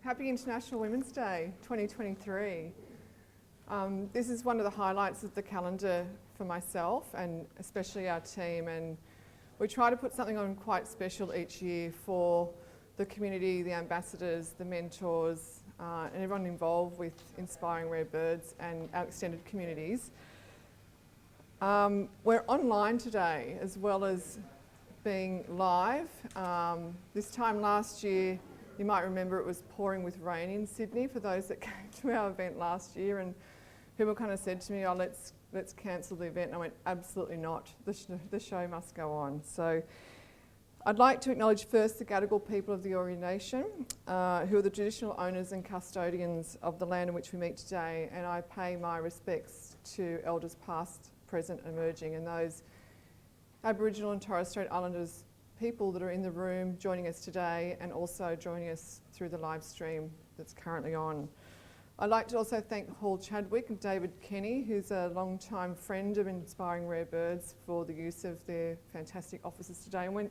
Happy International Women's Day 2023. This is one of the highlights of the calendar for myself and especially our team, and we try to put something on quite special each year for the community, the ambassadors, the mentors, and everyone involved with Inspiring Rare Birds and our extended communities. We're online today as well as being live. This time last year, you might remember it was pouring with rain in Sydney for those that came to our event last year, and people kind of said to me, oh, let's cancel the event. And I went, absolutely not. The show must go on. So I'd like to acknowledge first the Gadigal people of the Eora Nation, who are the traditional owners and custodians of the land in which we meet today, and I pay my respects to elders past, present and emerging, and those Aboriginal and Torres Strait Islanders people that are in the room joining us today and also joining us through the live stream that's currently on. I'd like to also thank Hall Chadwick and David Kenny, who's a long-time friend of Inspiring Rare Birds, for the use of their fantastic offices today. And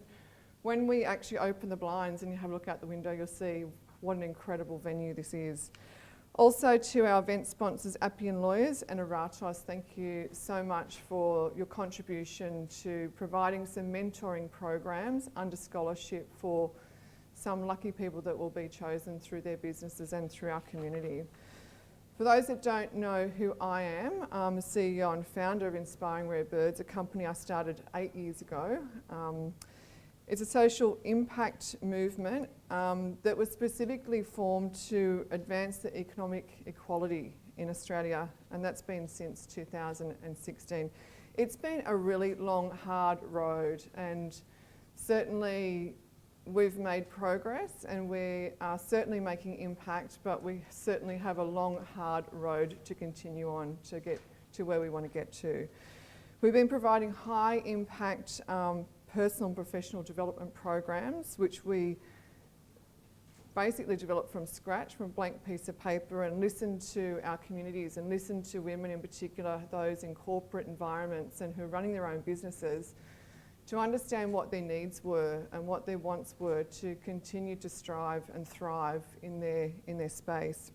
when we actually open the blinds and you have a look out the window, you'll see what an incredible venue this is. Also to our event sponsors, Appian Lawyers and Aratos, thank you so much for your contribution to providing some mentoring programs under scholarship for some lucky people that will be chosen through their businesses and through our community. For those that don't know who I am, I'm the CEO and founder of Inspiring Rare Birds, a company I started 8 years ago. It's a social impact movement that was specifically formed to advance the economic equality in Australia, and that's been since 2016. It's been a really long, hard road, and certainly we've made progress and we are certainly making impact, but we certainly have a long, hard road to continue on to get to where we want to get to. We've been providing high impact personal and professional development programs, which we basically developed from scratch, from a blank piece of paper, and listened to our communities and listened to women in particular, those in corporate environments and who are running their own businesses, to understand what their needs were and what their wants were to continue to strive and thrive in their space.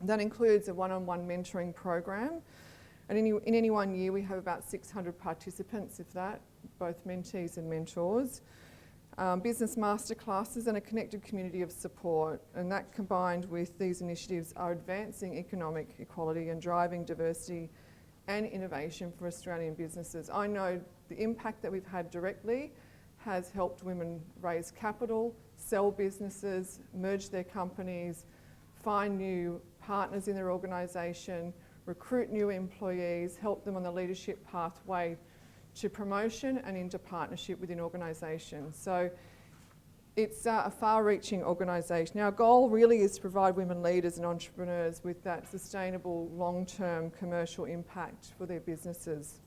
That includes a one-on-one mentoring program, and in any 1 year we have about 600 participants, if that, both mentees and mentors, business masterclasses and a connected community of support, and that combined with these initiatives are advancing economic equality and driving diversity and innovation for Australian businesses. I know the impact that we've had directly has helped women raise capital, sell businesses, merge their companies, find new partners in their organisation, recruit new employees, help them on the leadership pathway to promotion and into partnership within organisations. So it's a far-reaching organisation. Our goal really is to provide women leaders and entrepreneurs with that sustainable long-term commercial impact for their businesses.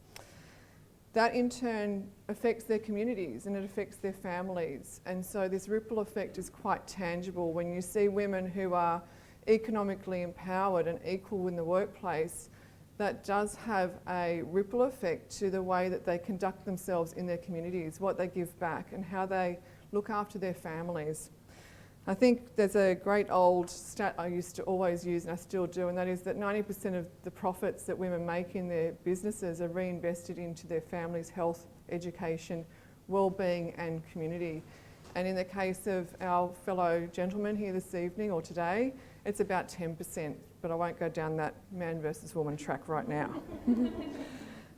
That in turn affects their communities and it affects their families. And so this ripple effect is quite tangible when you see women who are economically empowered and equal in the workplace. That does have a ripple effect to the way that they conduct themselves in their communities, what they give back and how they look after their families. I think there's a great old stat I used to always use, and I still do, and that is that 90% of the profits that women make in their businesses are reinvested into their family's health, education, well-being and community. And in the case of our fellow gentleman here this evening or today, it's about 10%, but I won't go down that man versus woman track right now.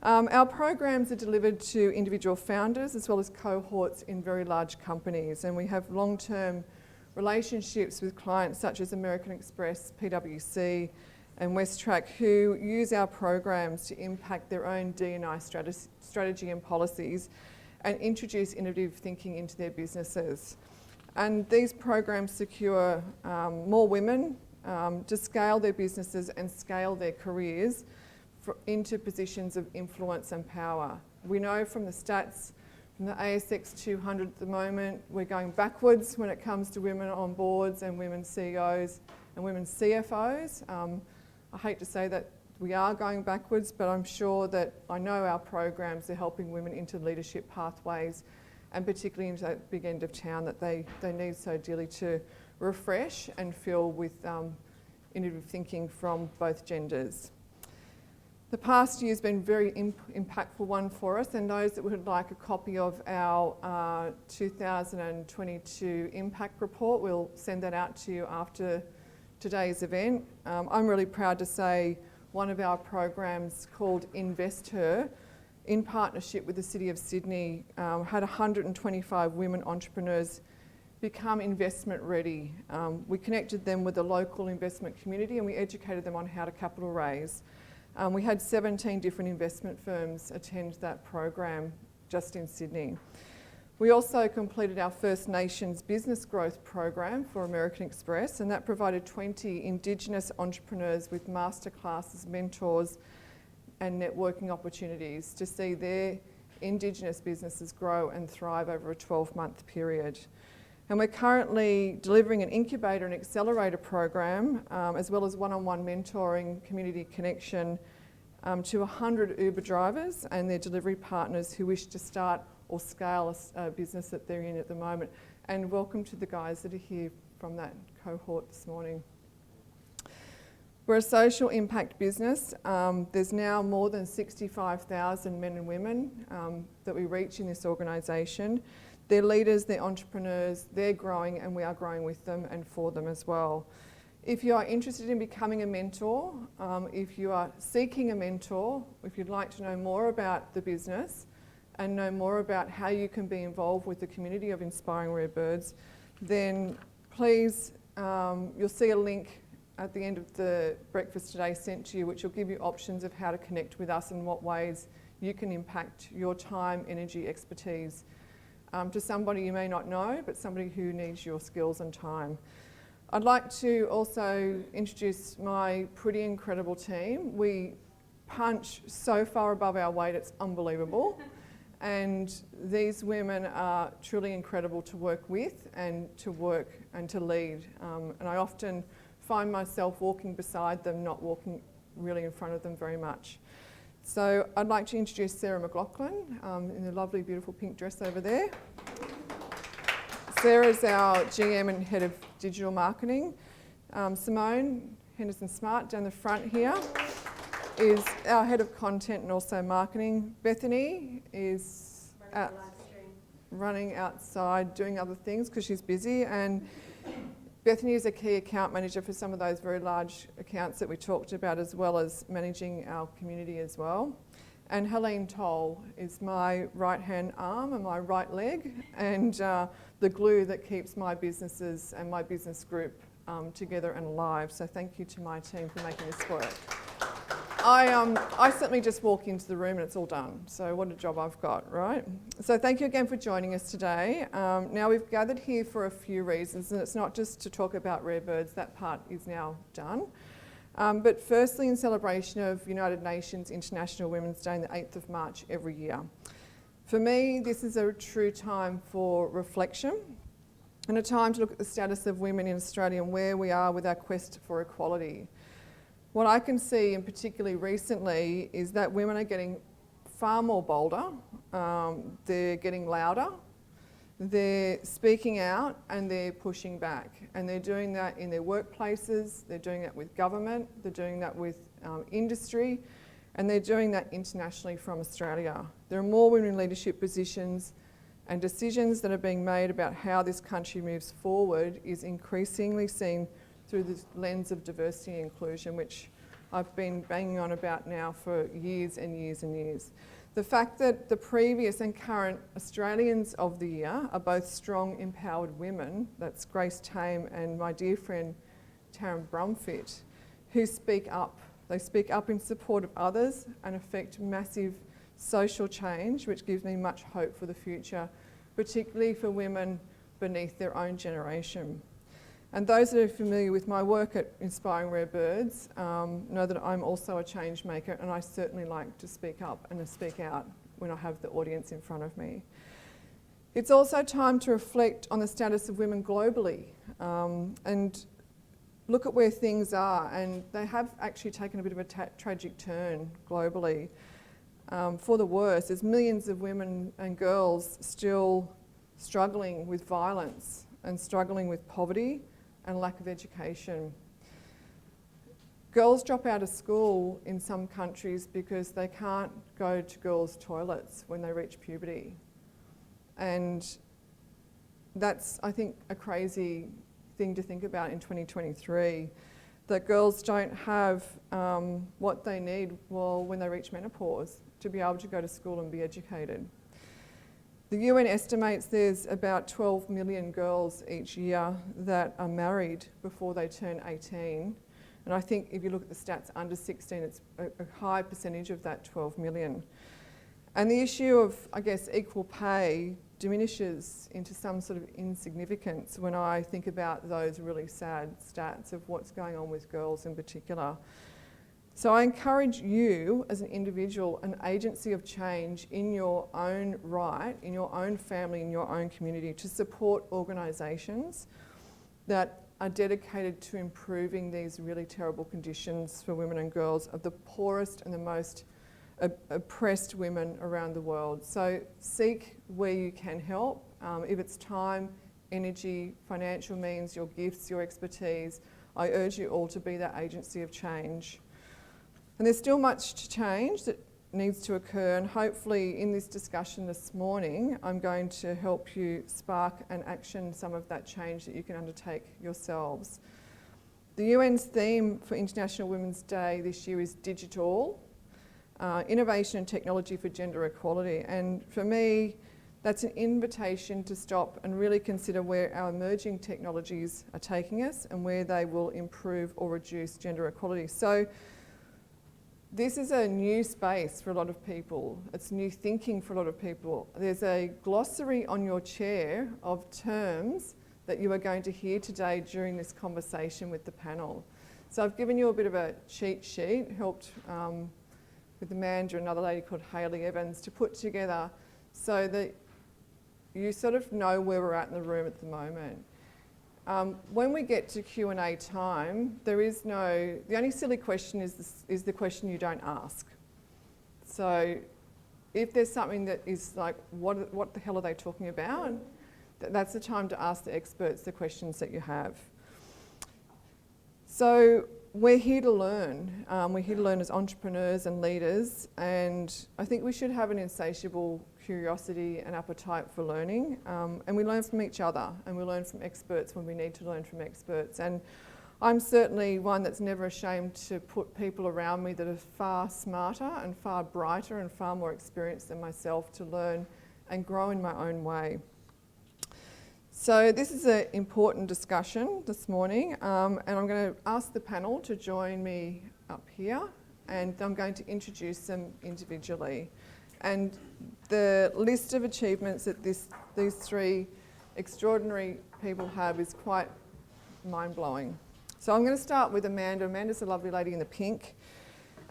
Our programs are delivered to individual founders as well as cohorts in very large companies, and we have long-term relationships with clients such as American Express, PwC and WesTrac, who use our programs to impact their own D&I strategy and policies and introduce innovative thinking into their businesses. And these programs secure more women to scale their businesses and scale their careers into positions of influence and power. We know from the stats from the ASX 200 at the moment, we're going backwards when it comes to women on boards and women CEOs and women CFOs. I hate to say that we are going backwards, but I'm sure that I know our programs are helping women into leadership pathways and particularly into that big end of town that they need so dearly to refresh and fill with innovative thinking from both genders. The past year has been a very impactful one for us, and those that would like a copy of our 2022 impact report, we'll send that out to you after today's event. I'm really proud to say one of our programs called Invest Her, in partnership with the City of Sydney, had 125 women entrepreneurs become investment ready. We connected them with the local investment community and we educated them on how to capital raise. We had 17 different investment firms attend that program just in Sydney. We also completed our First Nations Business Growth Program for American Express, and that provided 20 Indigenous entrepreneurs with masterclasses, mentors and networking opportunities to see their Indigenous businesses grow and thrive over a 12-month period. And we're currently delivering an incubator and accelerator program, as well as one-on-one mentoring, community connection to 100 Uber drivers and their delivery partners who wish to start or scale a business that they're in at the moment. And welcome to the guys that are here from that cohort this morning. We're a social impact business. There's now more than 65,000 men and women that we reach in this organisation. They're leaders, they're entrepreneurs, they're growing and we are growing with them and for them as well. If you are interested in becoming a mentor, if you are seeking a mentor, if you'd like to know more about the business and know more about how you can be involved with the community of Inspiring Rare Birds, then please, you'll see a link at the end of the breakfast today sent to you, which will give you options of how to connect with us and what ways you can impact your time, energy, expertise to somebody you may not know, but somebody who needs your skills and time. I'd like to also introduce my pretty incredible team. We punch so far above our weight, it's unbelievable. And these women are truly incredible to work with and to lead. And I often find myself walking beside them, not walking really in front of them very much. So I'd like to introduce Sarah McLaughlin in the lovely, beautiful pink dress over there. Sarah's our GM and Head of Digital Marketing. Simone Henderson-Smart down the front here is our Head of Content and also Marketing. Bethany is running outside doing other things because she's busy, and Bethany is a key account manager for some of those very large accounts that we talked about, as well as managing our community as well. And Helene Toll is my right-hand arm and my right leg, and the glue that keeps my businesses and my business group together and alive. So thank you to my team for making this work. I certainly just walk into the room and it's all done. So what a job I've got, right? So thank you again for joining us today. Now we've gathered here for a few reasons, and it's not just to talk about rare birds, that part is now done. But firstly, in celebration of United Nations International Women's Day on the 8th of March every year. For me, this is a true time for reflection and a time to look at the status of women in Australia and where we are with our quest for equality. What I can see, and particularly recently, is that women are getting far more bolder, they're getting louder, they're speaking out and they're pushing back. And they're doing that in their workplaces, they're doing that with government, they're doing that with industry, and they're doing that internationally from Australia. There are more women in leadership positions, and decisions that are being made about how this country moves forward is increasingly seen through the lens of diversity and inclusion, which I've been banging on about now for years and years and years. The fact that the previous and current Australians of the year are both strong, empowered women, that's Grace Tame and my dear friend Taryn Brumfitt, who speak up. They speak up in support of others and affect massive social change, which gives me much hope for the future, particularly for women beneath their own generation. And those that are familiar with my work at Inspiring Rare Birds know that I'm also a change maker, and I certainly like to speak up and to speak out when I have the audience in front of me. It's also time to reflect on the status of women globally and look at where things are, and they have actually taken a bit of a tragic turn globally for the worse. There's millions of women and girls still struggling with violence and struggling with poverty, and lack of education. Girls drop out of school in some countries because they can't go to girls' toilets when they reach puberty. And that's, I think, a crazy thing to think about in 2023, that girls don't have what they need when they reach menopause to be able to go to school and be educated. The UN estimates there's about 12 million girls each year that are married before they turn 18. And I think if you look at the stats under 16, it's a high percentage of that 12 million. And the issue of, I guess, equal pay diminishes into some sort of insignificance when I think about those really sad stats of what's going on with girls in particular. So I encourage you as an individual, an agency of change in your own right, in your own family, in your own community, to support organisations that are dedicated to improving these really terrible conditions for women and girls of the poorest and the most oppressed women around the world. So seek where you can help, if it's time, energy, financial means, your gifts, your expertise. I urge you all to be that agency of change. And there's still much to change that needs to occur, and hopefully in this discussion this morning I'm going to help you spark and action some of that change that you can undertake yourselves. The UN's theme for International Women's Day this year is Digital, Innovation and Technology for Gender Equality, and for me that's an invitation to stop and really consider where our emerging technologies are taking us and where they will improve or reduce gender equality. So this is a new space for a lot of people. It's new thinking for a lot of people. There's a glossary on your chair of terms that you are going to hear today during this conversation with the panel. So I've given you a bit of a cheat sheet, helped with Amanda and another lady called Hayley Evans to put together so that you sort of know where we're at in the room at the moment. When we get to Q&A time, the only silly question is the question you don't ask. So if there's something that is like, what the hell are they talking about? That's the time to ask the experts the questions that you have. So we're here to learn. We're here to learn as entrepreneurs and leaders, and I think we should have an insatiable curiosity and appetite for learning, and we learn from each other, and we learn from experts when we need to learn from experts. And I'm certainly one that's never ashamed to put people around me that are far smarter and far brighter and far more experienced than myself to learn and grow in my own way. So this is an important discussion this morning, and I'm going to ask the panel to join me up here, and I'm going to introduce them individually. And the list of achievements that these three extraordinary people have is quite mind-blowing. So I'm going to start with Amanda. Amanda's the lovely lady in the pink.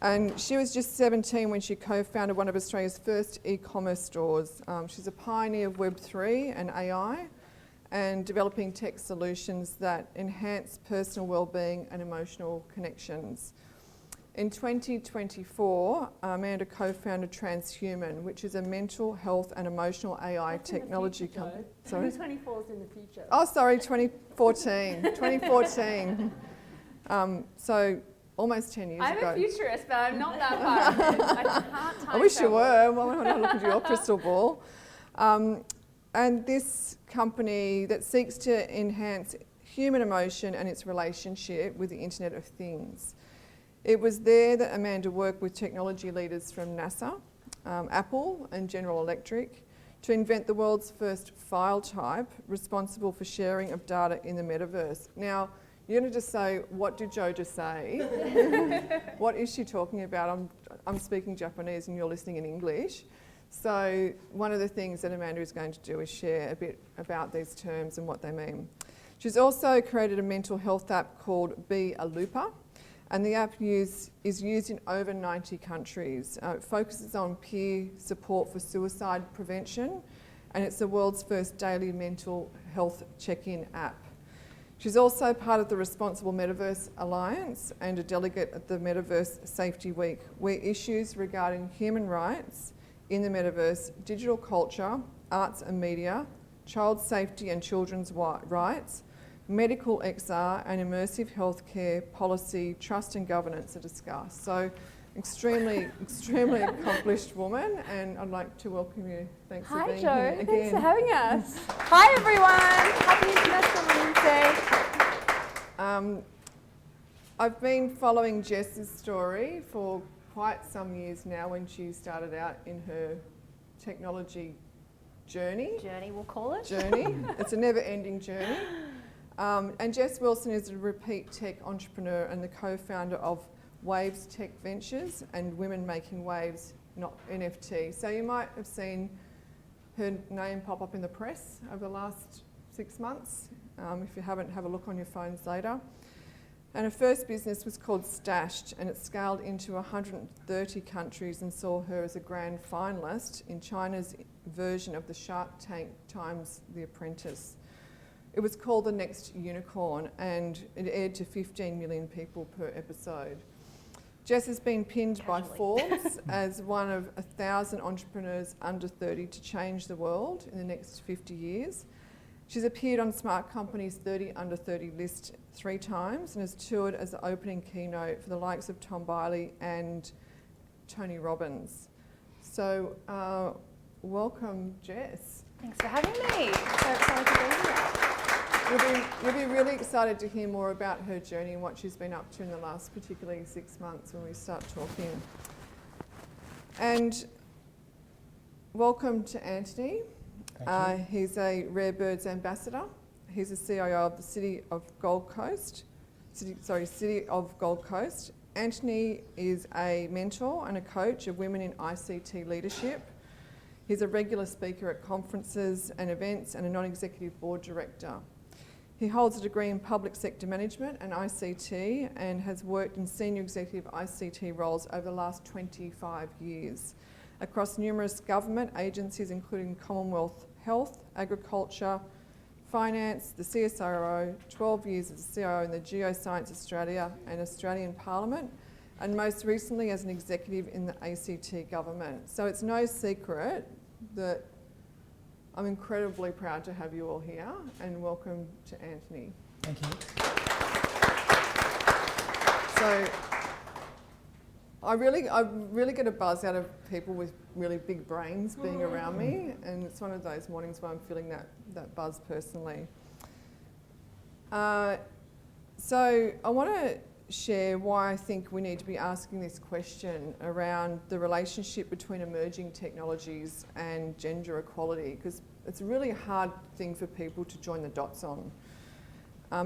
And she was just 17 when she co-founded one of Australia's first e-commerce stores. She's a pioneer of Web3 and AI, and developing tech solutions that enhance personal well-being and emotional connections. In 2024, Amanda co-founded Transhuman, which is a mental health and emotional AI technology company. Sorry? 2024 is in the future. Oh, sorry, 2014. 2014. So almost 10 years ago. I'm a futurist, but I'm not that far. I can't time I wish you travel. were. Well, I don't look into your crystal ball. And this company that seeks to enhance human emotion and its relationship with the Internet of Things. It was there that Amanda worked with technology leaders from NASA, Apple and General Electric to invent the world's first file type responsible for sharing of data in the metaverse. Now, you're going to just say, what did Joe just say? What is she talking about? I'm speaking Japanese and you're listening in English. So one of the things that Amanda is going to do is share a bit about these terms and what they mean. She's also created a mental health app called Be a Looper, and the app is used in over 90 countries. It focuses on peer support for suicide prevention, and it's the world's first daily mental health check-in app. She's also part of the Responsible Metaverse Alliance and a delegate at the Metaverse Safety Week, where issues regarding human rights in the metaverse, digital culture, arts and media, child safety and children's rights, medical XR and immersive healthcare policy, trust and governance are discussed. So extremely accomplished woman, and I'd like to welcome you. Thanks for being Jo. here again. Thanks for having us. Hi everyone. Happy International Women's Day. I've been following Jess's story for quite some years now when she started out in her technology journey, we'll call it. It's a never-ending journey. And Jess Wilson is a repeat tech entrepreneur and the co-founder of Waves Tech Ventures and Women Making Waves, not NFT. So you might have seen her name pop up in the press over the last 6 months. If you haven't, have a look on your phones later. And her first business was called Stashed, and it scaled into 130 countries and saw her as a grand finalist in China's version of the Shark Tank times The Apprentice. It was called The Next Unicorn, and it aired to 15 million people per episode. Jess has been pinned by Forbes as one of 1,000 entrepreneurs under 30 to change the world in the next 50 years. She's appeared on Smart Company's 30 under 30 list 3 times and has toured as the opening keynote for the likes of Tom Biley and Tony Robbins. So welcome, Jess. Thanks for having me. So excited to be here. You'll be really excited to hear more about her journey and what she's been up to in the last particularly 6 months when we start talking. And welcome to Anthony. He's a Rare Birds ambassador. He's the CIO of the City of Gold Coast. City of Gold Coast. Anthony is a mentor and a coach of women in ICT leadership. He's a regular speaker at conferences and events and a non-executive board director. He holds a degree in public sector management and ICT and has worked in senior executive ICT roles over the last 25 years across numerous government agencies including Commonwealth Health, Agriculture, Finance, the CSIRO, 12 years as a CIO in the Geoscience Australia and Australian Parliament, and most recently as an executive in the ACT government. So it's no secret that I'm incredibly proud to have you all here, and welcome to Anthony. Thank you. So I really get a buzz out of people with really big brains being around me, and it's one of those mornings where I'm feeling that buzz personally. So I want to share why I think we need to be asking this question around the relationship between emerging technologies and gender equality, because it's a really hard thing for people to join the dots on.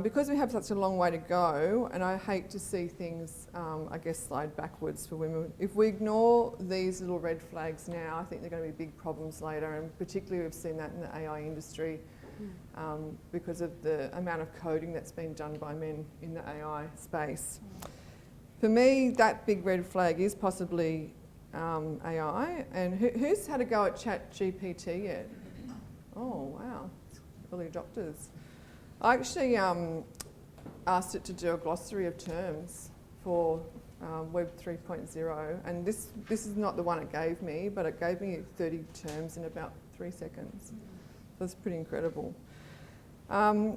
Because we have such a long way to go, and I hate to see things, I guess, slide backwards for women. If we ignore these little red flags now, I think they're going to be big problems later, and particularly we've seen that in the AI industry because of the amount of coding that's been done by men in the AI space. For me, that big red flag is possibly AI. And who's had a go at ChatGPT yet? Oh, wow, early adopters. I actually asked it to do a glossary of terms for Web 3.0, and this is not the one it gave me, but it gave me 30 terms in about 3 seconds. That's pretty incredible. But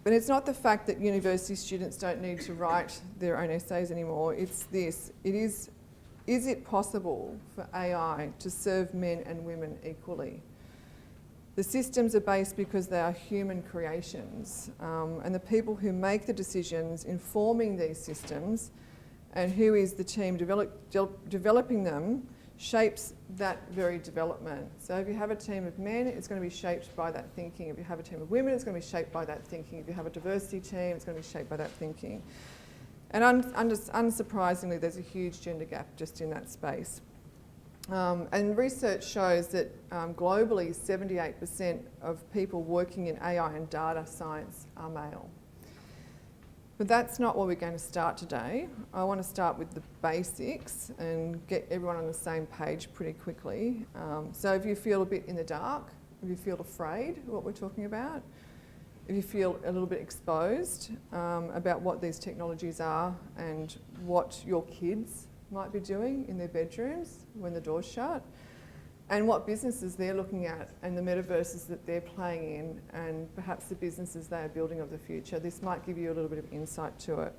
it's not the fact that university students don't need to write their own essays anymore, it's this. Is it possible for AI to serve men and women equally? The systems are based because they are human creations, and the people who make the decisions informing these systems and who is the team developing them shapes that very development. So if you have a team of men, it's going to be shaped by that thinking. If you have a team of women, it's going to be shaped by that thinking. If you have a diversity team, it's going to be shaped by that thinking. And unsurprisingly, there's a huge gender gap just in that space. And research shows that globally, 78% of people working in AI and data science are male. But that's not where we're going to start today. I want to start with the basics and get everyone on the same page pretty quickly. So if you feel a bit in the dark, if you feel afraid of what we're talking about, if you feel a little bit exposed about what these technologies are and what your kids might be doing in their bedrooms when the door's shut, and what businesses they're looking at and the metaverses that they're playing in and perhaps the businesses they are building of the future. This might give you a little bit of insight to it.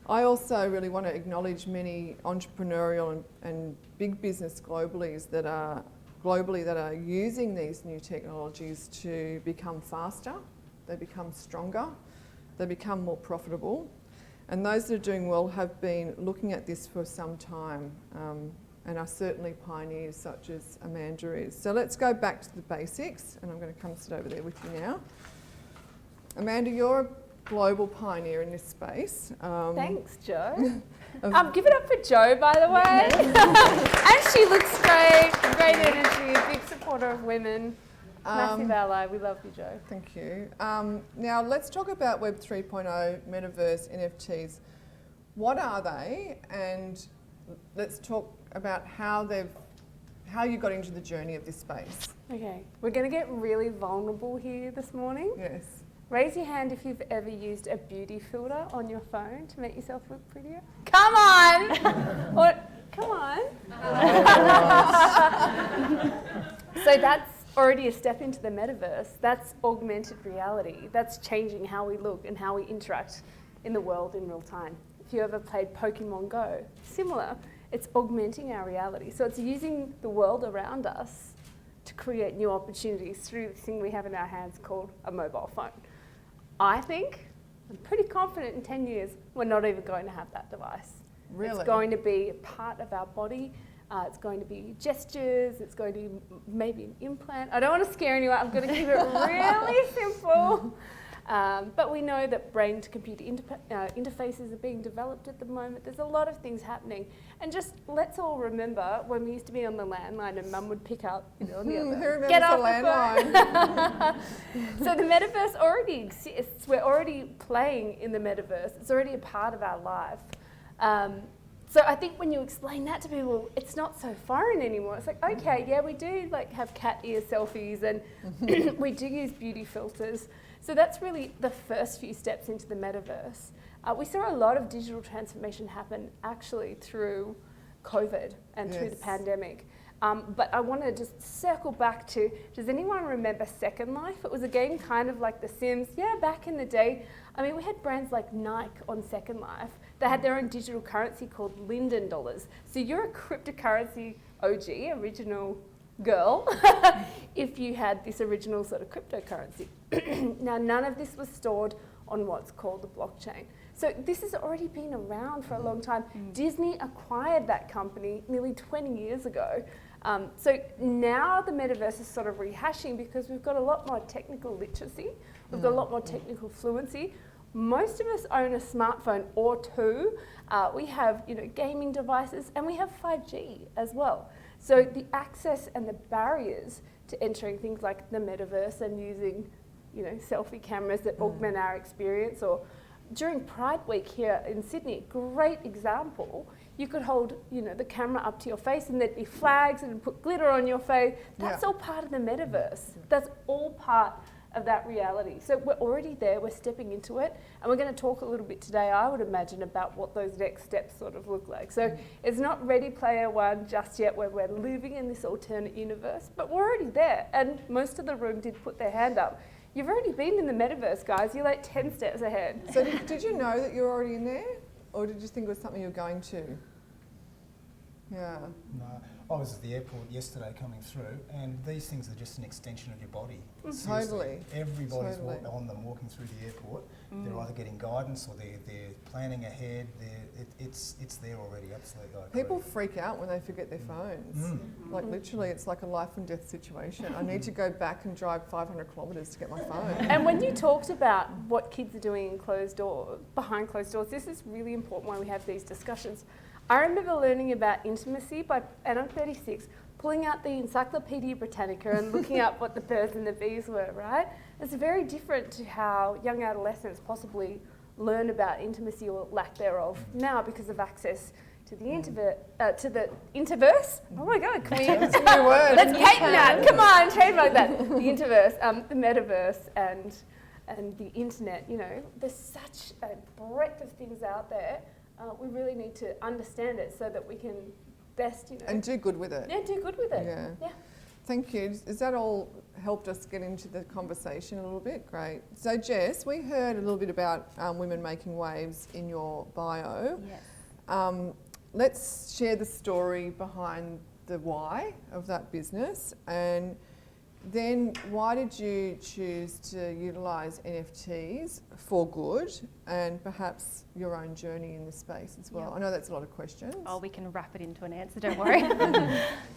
I also really want to acknowledge many entrepreneurial and big business globally that are using these new technologies to become faster, they become stronger, they become more profitable. And those that are doing well have been looking at this for some time and are certainly pioneers such as Amanda is. So let's go back to the basics, and I'm going to come sit over there with you now. Amanda, you're a global pioneer in this space. Thanks, Jo. Give it up for Jo, by the way. And she looks great energy, a big supporter of women. Massive ally. We love you, Jo. Thank you. Now let's talk about Web 3.0, Metaverse, NFTs. What are they? And let's talk about how you got into the journey of this space. Okay, we're going to get really vulnerable here this morning. Yes. Raise your hand if you've ever used a beauty filter on your phone to make yourself look prettier. Come on! Come on. So that's already a step into the metaverse. That's augmented reality. That's changing how we look and how we interact in the world in real time. If you ever played Pokemon Go, similar. It's augmenting our reality. So it's using the world around us to create new opportunities through the thing we have in our hands called a mobile phone. I'm pretty confident in 10 years, we're not even going to have that device. Really? It's going to be a part of our body. It's going to be gestures. It's going to be maybe an implant. I don't want to scare anyone. I'm going to keep it really simple. But we know that brain-to-computer interfaces are being developed at the moment. There's a lot of things happening. And just let's all remember when we used to be on the landline and Mum would pick up, on the other. Who remembers Get the off landline? So the metaverse already exists. We're already playing in the metaverse. It's already a part of our life. So I think when you explain that to people, it's not so foreign anymore. It's like, okay, yeah, we do have cat ear selfies and we do use beauty filters. So that's really the first few steps into the metaverse. We saw a lot of digital transformation happen actually through COVID and through the pandemic. But I want to just circle back to, does anyone remember Second Life? It was a game kind of like The Sims. Yeah, back in the day. I mean, we had brands like Nike on Second Life. They had their own digital currency called Linden dollars. So you're a cryptocurrency OG, original girl, if you had this original sort of cryptocurrency. Now, none of this was stored on what's called the blockchain. So this has already been around for a long time. Disney acquired that company nearly 20 years ago. So now the metaverse is sort of rehashing because we've got a lot more technical literacy. We've got a lot more technical fluency. Most of us own a smartphone or two. We have, gaming devices, and we have 5G as well. So the access and the barriers to entering things like the metaverse and using, selfie cameras that augment our experience, or during Pride Week here in Sydney, great example. You could hold, the camera up to your face and there'd be flags and put glitter on your face. That's all part of the metaverse. That's all part of that reality. So we're already there, we're stepping into it, and we're going to talk a little bit today, I would imagine, about what those next steps sort of look like. So it's not Ready Player One just yet, where we're living in this alternate universe, but we're already there, and most of the room did put their hand up. You've already been in the metaverse, guys. You're like 10 steps ahead. So did you know that you're already in there? Or did you think it was something you were going to? Yeah. No, I was at the airport yesterday coming through, and these things are just an extension of your body. Totally. Everybody's on them walking through the airport. They're either getting guidance or they're planning ahead. It's there already, absolutely. People freak out when they forget their phones. Like literally, it's like a life and death situation. I need to go back and drive 500 kilometres to get my phone. And when you talked about what kids are doing behind closed doors, this is really important when we have these discussions. I remember learning about intimacy and I'm 36, pulling out the Encyclopedia Britannica and looking up what the birds and the bees were, right? It's very different to how young adolescents possibly learn about intimacy or lack thereof now because of access to the interverse. Oh my God, can we? That's a new word. Let's patent that. Come on, trademark that. The interverse, the metaverse, and the internet. There's such a breadth of things out there. We really need to understand it so that we can best, you know. And do good with it. Yeah, do good with it. Yeah. Thank you. Has that all helped us get into the conversation a little bit? Great. So Jess, we heard a little bit about Women Making Waves in your bio. Yes. Let's share the story behind the why of that business, and then why did you choose to utilise NFTs for good, and perhaps your own journey in the space as well? Yeah. I know that's a lot of questions. Oh, we can wrap it into an answer, don't worry.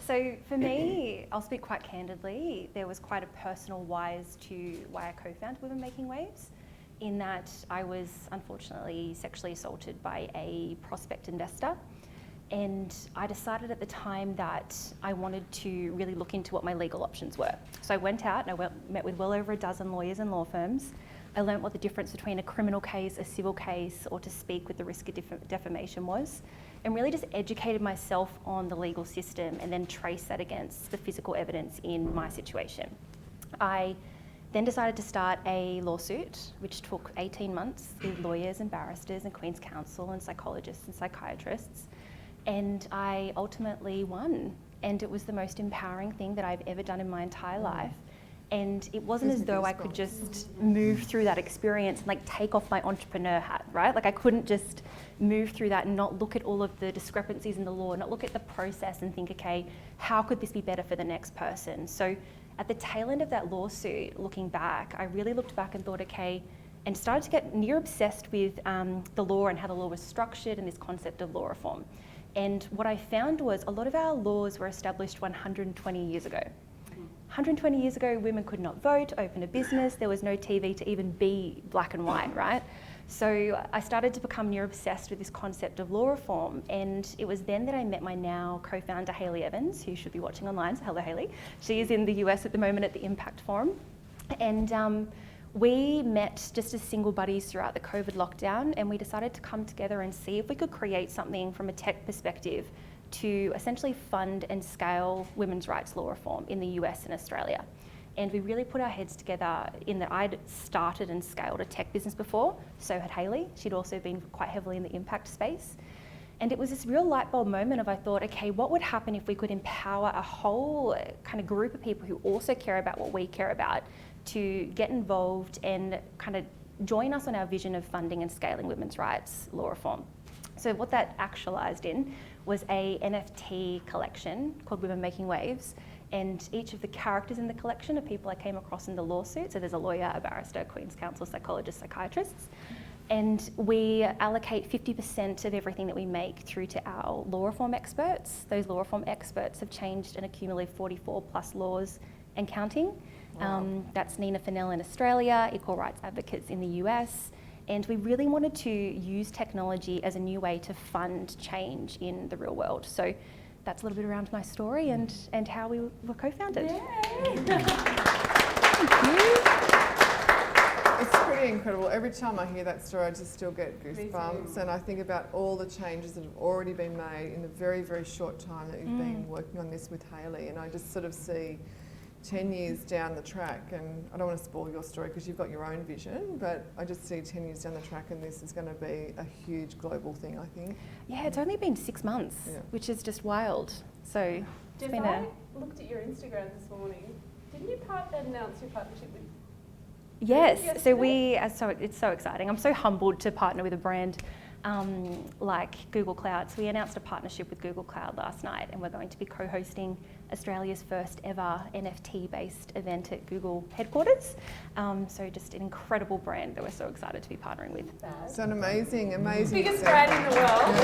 So for me, I'll speak quite candidly, there was quite a personal whys to why I co-founded Women Making Waves, in that I was unfortunately sexually assaulted by a prospect investor. And I decided at the time that I wanted to really look into what my legal options were. So I went out and met with well over a dozen lawyers and law firms. I learnt what the difference between a criminal case, a civil case, or to speak with the risk of defamation was, and really just educated myself on the legal system and then traced that against the physical evidence in my situation. I then decided to start a lawsuit, which took 18 months with lawyers and barristers and Queen's Counsel and psychologists and psychiatrists. And I ultimately won. And it was the most empowering thing that I've ever done in my entire life. And it wasn't as though I could just move through that experience and like take off my entrepreneur hat, right? Like I couldn't just move through that and not look at all of the discrepancies in the law, not look at the process and think, okay, how could this be better for the next person? So at the tail end of that lawsuit, looking back, I really looked back and thought, okay, and started to get near obsessed with the law and how the law was structured and this concept of law reform. And what I found was a lot of our laws were established 120 years ago. 120 years ago, women could not vote, open a business, there was no TV to even be black and white, right? So I started to become near obsessed with this concept of law reform, and it was then that I met my now co-founder, Hayley Evans, who should be watching online, so hello Hayley. She is in the US at the moment at the Impact Forum. And we met just as single buddies throughout the COVID lockdown, and we decided to come together and see if we could create something from a tech perspective to essentially fund and scale women's rights law reform in the US and Australia. And we really put our heads together in that I'd started and scaled a tech business before, so had Hayley. She'd also been quite heavily in the impact space. And it was this real light bulb moment of I thought, okay, what would happen if we could empower a whole kind of group of people who also care about what we care about to get involved and kind of join us on our vision of funding and scaling women's rights law reform. So what that actualised in was a NFT collection called Women Making Waves, and each of the characters in the collection are people I came across in the lawsuit. So there's a lawyer, a barrister, Queen's Counsel, psychologists, psychiatrists. And we allocate 50% of everything that we make through to our law reform experts. Those law reform experts have changed and accumulated 44 plus laws and counting. Wow. That's Nina Fennell in Australia, equal rights advocates in the US. And we really wanted to use technology as a new way to fund change in the real world. So that's a little bit around my story and how we were co-founded. It's pretty incredible. Every time I hear that story, I just still get goosebumps, and I think about all the changes that have already been made in the very, very short time that you've been working on this with Hayley, and I just sort of see 10 years down the track, and I don't want to spoil your story because you've got your own vision, but I just see 10 years down the track and this is going to be a huge global thing, I think. Yeah, it's only been 6 months, which is just wild. So it's been I looked at your Instagram this morning. Didn't you announce your partnership with? Yes, so it's so exciting. I'm so humbled to partner with a brand like Google Cloud. So we announced a partnership with Google Cloud last night, and we're going to be co-hosting Australia's first ever NFT-based event at Google headquarters. So just an incredible brand that we're so excited to be partnering with. It's an amazing Biggest brand in the world.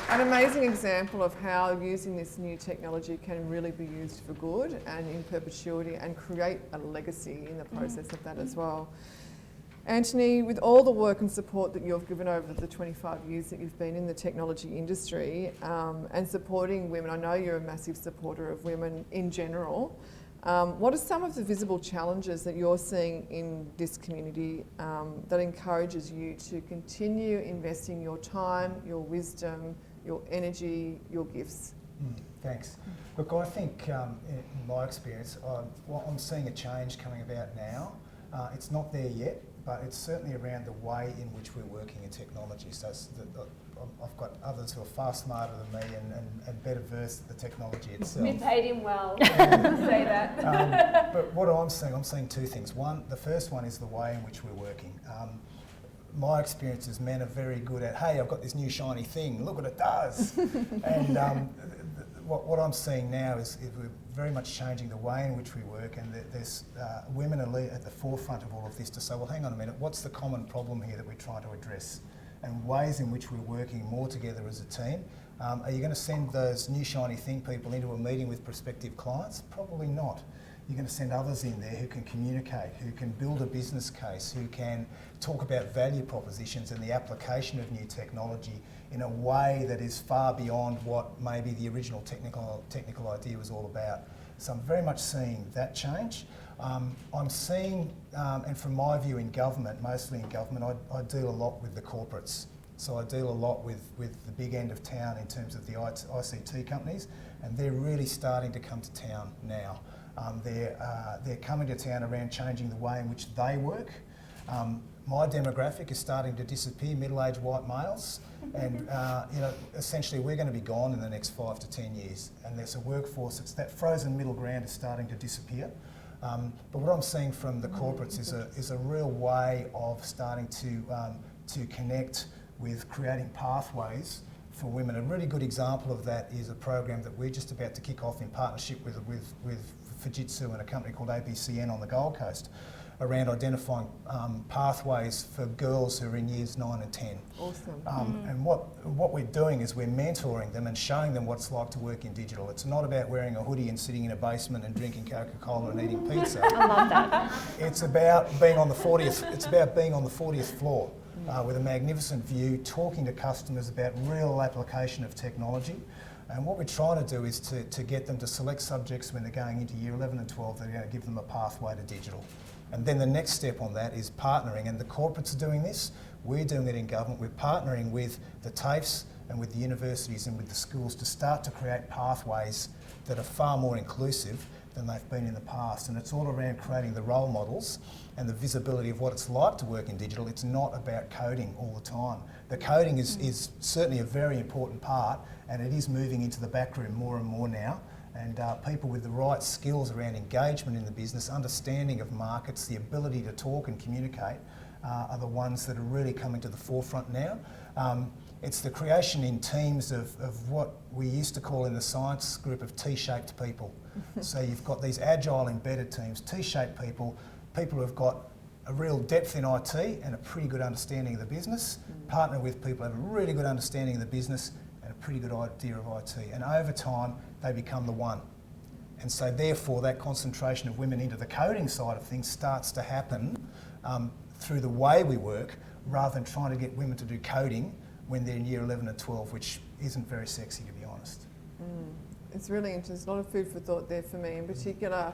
An amazing example of how using this new technology can really be used for good and in perpetuity and create a legacy in the process of that as well. Anthony, with all the work and support that you've given over the 25 years that you've been in the technology industry and supporting women, I know you're a massive supporter of women in general. What are some of the visible challenges that you're seeing in this community that encourages you to continue investing your time, your wisdom, your energy, your gifts? Thanks. Look, I think in my experience, I'm seeing a change coming about now. It's not there yet, but it's certainly around the way in which we're working in technology. So it's I've got others who are far smarter than me and better versed at the technology itself. We paid him well to say that. But what I'm seeing two things. One, the first one is the way in which we're working. My experience is men are very good at, hey, I've got this new shiny thing, look what it does. And what I'm seeing now is we're very much changing the way in which we work, and there's women are at the forefront of all of this to say, well, hang on a minute, what's the common problem here that we're trying to address? And ways in which we're working more together as a team. Are you going to send those new shiny thing people into a meeting with prospective clients? Probably not. You're going to send others in there who can communicate, who can build a business case, who can talk about value propositions and the application of new technology in a way that is far beyond what maybe the original technical idea was all about. So I'm very much seeing that change. I'm seeing, and from my view in government, mostly in government, I deal a lot with the corporates. So I deal a lot with the big end of town in terms of the ICT companies, and they're really starting to come to town now. They're coming to town around changing the way in which they work. My demographic is starting to disappear, middle-aged white males, and essentially we're going to be gone in the next 5 to 10 years, and there's a workforce, that frozen middle ground is starting to disappear. But what I'm seeing from the corporates is a real way of starting to connect with creating pathways for women. A really good example of that is a program that we're just about to kick off in partnership with Fujitsu and a company called ABCN on the Gold Coast, around identifying pathways for girls who are in years 9 and 10. Awesome. And what we're doing is we're mentoring them and showing them what it's like to work in digital. It's not about wearing a hoodie and sitting in a basement and drinking Coca-Cola and eating pizza. I love that. It's about being on the 40th. It's about being on the 40th floor with a magnificent view, talking to customers about real application of technology. And what we're trying to do is to get them to select subjects when they're going into year 11 and 12 that are going to give them a pathway to digital. And then the next step on that is partnering, and the corporates are doing this, we're doing it in government, we're partnering with the TAFEs and with the universities and with the schools to start to create pathways that are far more inclusive than they've been in the past. And it's all around creating the role models and the visibility of what it's like to work in digital. It's not about coding all the time. The coding is certainly a very important part, and it is moving into the back room more and more now. And people with the right skills around engagement in the business, understanding of markets, the ability to talk and communicate are the ones that are really coming to the forefront now. It's the creation in teams of what we used to call in the science group of T-shaped people. So you've got these agile embedded teams, T-shaped people who have got a real depth in IT and a pretty good understanding of the business, partner with people who have a really good understanding of the business and a pretty good idea of IT. And over time, they become the one. And so therefore that concentration of women into the coding side of things starts to happen through the way we work, rather than trying to get women to do coding when they're in year 11 and 12, which isn't very sexy, to be honest. It's really interesting. There's a lot of food for thought there for me. In particular,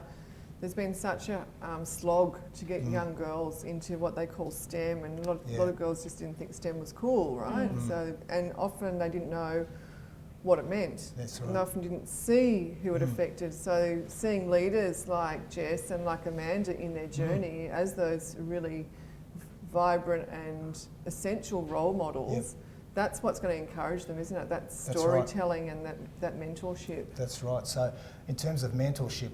there's been such a slog to get young girls into what they call STEM, and a lot of girls just didn't think STEM was cool, right? So, and often they didn't know what it meant. That's right. And they often didn't see who it affected. So seeing leaders like Jess and like Amanda in their journey as those really vibrant and essential role models, that's what's going to encourage them, isn't it? That storytelling and that mentorship. That's right. So in terms of mentorship,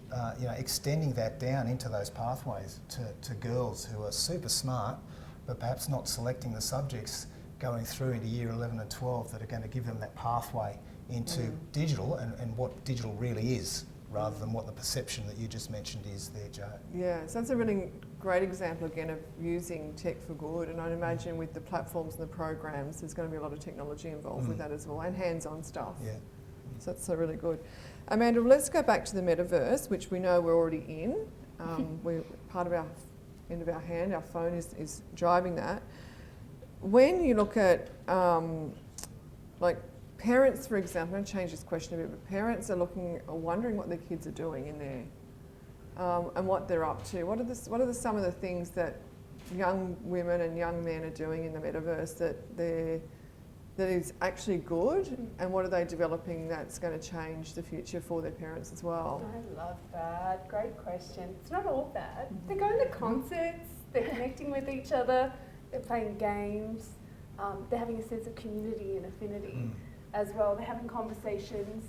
extending that down into those pathways to girls who are super smart, but perhaps not selecting the subjects going through into year 11 and 12 that are going to give them that pathway into digital and what digital really is, rather than what the perception that you just mentioned is there, Jo. Yeah, so that's a really great example again of using tech for good, and I'd imagine with the platforms and the programs there's going to be a lot of technology involved with that as well, and hands-on stuff. Yeah. So that's really good. Amanda, let's go back to the metaverse, which we know we're already in. We're part of our end of our hand, our phone is driving that. When you look at like parents, for example, I'm going to change this question a bit, but parents are wondering what their kids are doing in there and what they're up to. What are some of the things that young women and young men are doing in the metaverse that is actually good, and what are they developing that's going to change the future for their parents as well? I love that. Great question. It's not all bad. They're going to concerts, they're connecting with each other, they're playing games. they're having a sense of community and affinity as well. They're having conversations.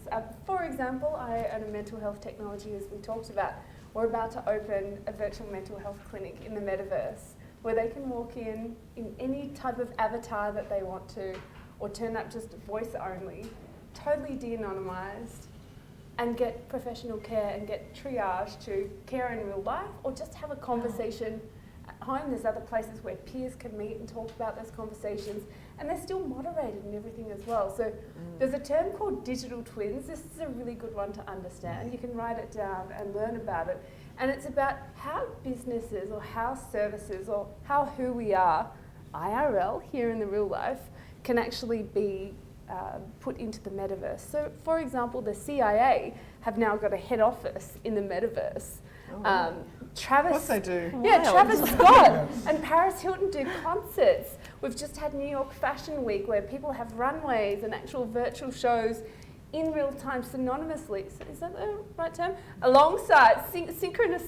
For example, I own a mental health technology, as we talked about. We're about to open a virtual mental health clinic in the metaverse where they can walk in any type of avatar that they want to, or turn up just voice only, totally de-anonymized, and get professional care and get triage to care in real life, or just have a conversation at home. There's other places where peers can meet and talk about those conversations, and they're still moderated and everything as well. So there's a term called digital twins. This is a really good one to understand. You can write it down and learn about it. And it's about how businesses or how services or how who we are, IRL, here in the real life, can actually be put into the metaverse. So, for example, the CIA have now got a head office in the metaverse. Travis, Of course they do. yeah, Travis Scott and Paris Hilton do concerts. We've just had New York Fashion Week where people have runways and actual virtual shows in real time synonymously. So is that the right term? Alongside synchronous.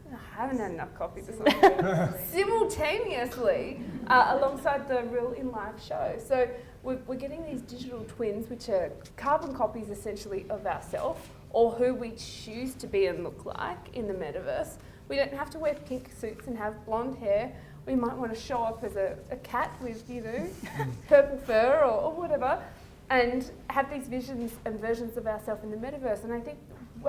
I haven't had enough coffee this morning. Simultaneously, alongside the real in-life show. So we're getting these digital twins, which are carbon copies essentially of ourselves, or who we choose to be and look like in the metaverse. We don't have to wear pink suits and have blonde hair. We might want to show up as a cat with, purple fur or whatever, and have these visions and versions of ourselves in the metaverse. And I think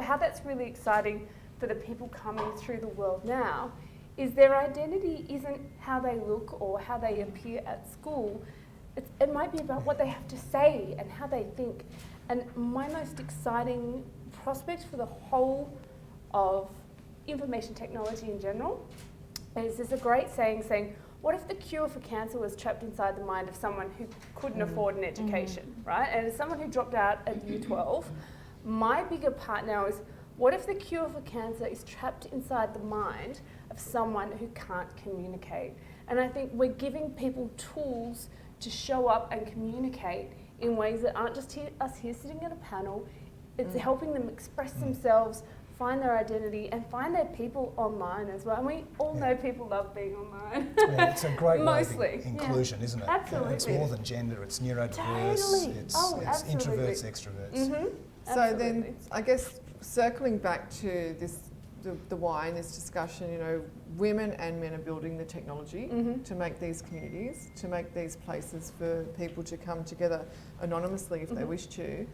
how that's really exciting for the people coming through the world now is their identity isn't how they look or how they appear at school. It might be about what they have to say and how they think. And my most exciting prospect for the whole of information technology in general is there's a great saying, what if the cure for cancer was trapped inside the mind of someone who couldn't afford an education, right? And as someone who dropped out at year 12, my bigger part now is, what if the cure for cancer is trapped inside the mind of someone who can't communicate? And I think we're giving people tools to show up and communicate in ways that aren't just us here sitting at a panel. It's helping them express themselves, find their identity, and find their people online as well. And we all know people love being online. Yeah, it's a great way Mostly, of inclusion, isn't it? Absolutely. It's more than gender, it's neurodiverse, Totally. it's Absolutely. introverts, extroverts. Mm-hmm. So then, I guess, circling back to the why in this discussion, women and men are building the technology to make these communities, to make these places for people to come together anonymously if they wish to.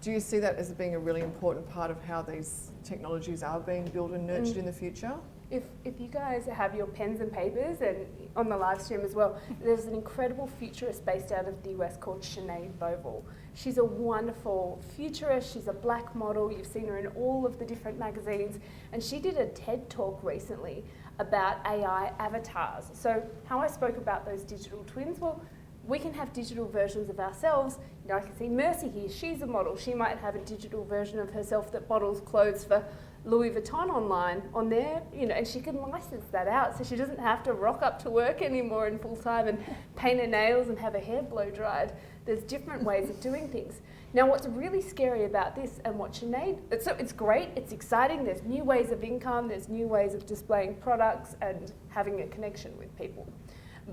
Do you see that as being a really important part of how these technologies are being built and nurtured in the future? If you guys have your pens and papers, and on the live stream as well, there's an incredible futurist based out of the US called Sinead Bovell. She's a wonderful futurist, she's a black model, you've seen her in all of the different magazines, and she did a TED talk recently about AI avatars. So how I spoke about those digital twins, well, we can have digital versions of ourselves. I can see Mercy here, she's a model. She might have a digital version of herself that bottles clothes for Louis Vuitton online on there, and she can license that out so she doesn't have to rock up to work anymore in full time and paint her nails and have her hair blow dried. There's different ways of doing things. Now, what's really scary about this and what Sinead, it's great, it's exciting, there's new ways of income, there's new ways of displaying products and having a connection with people.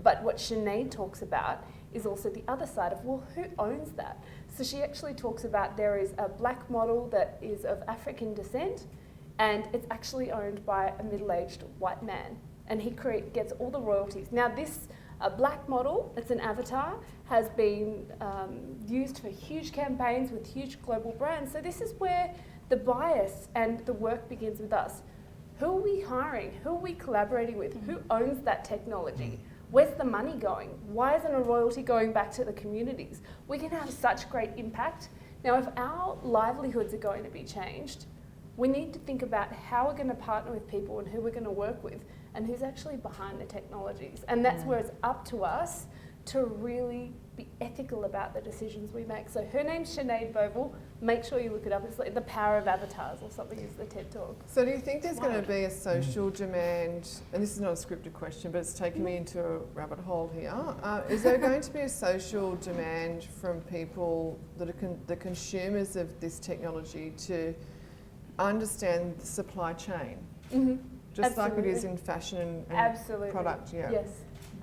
But what Sinead talks about is also the other side of, well, who owns that? So she actually talks about there is a black model that is of African descent, and it's actually owned by a middle-aged white man, and he gets all the royalties. Now this black model, it's an avatar, has been used for huge campaigns with huge global brands. So this is where the bias and the work begins with us. Who are we hiring? Who are we collaborating with? Who owns that technology? Where's the money going? Why isn't a royalty going back to the communities? We can have such great impact. Now, if our livelihoods are going to be changed, we need to think about how we're going to partner with people and who we're going to work with and who's actually behind the technologies. And that's where it's up to us to really be ethical about the decisions we make. So her name's Sinead Bovell. Make sure you look it up. It's like The Power of Avatars or something is the TED Talk. So do you think there's going to be a social demand, and this is not a scripted question, but it's taken me into a rabbit hole here. Is there going to be a social demand from people that are the consumers of this technology to understand the supply chain? Mm-hmm. Just Absolutely. like it is in fashion and Absolutely. product, yeah. Yes.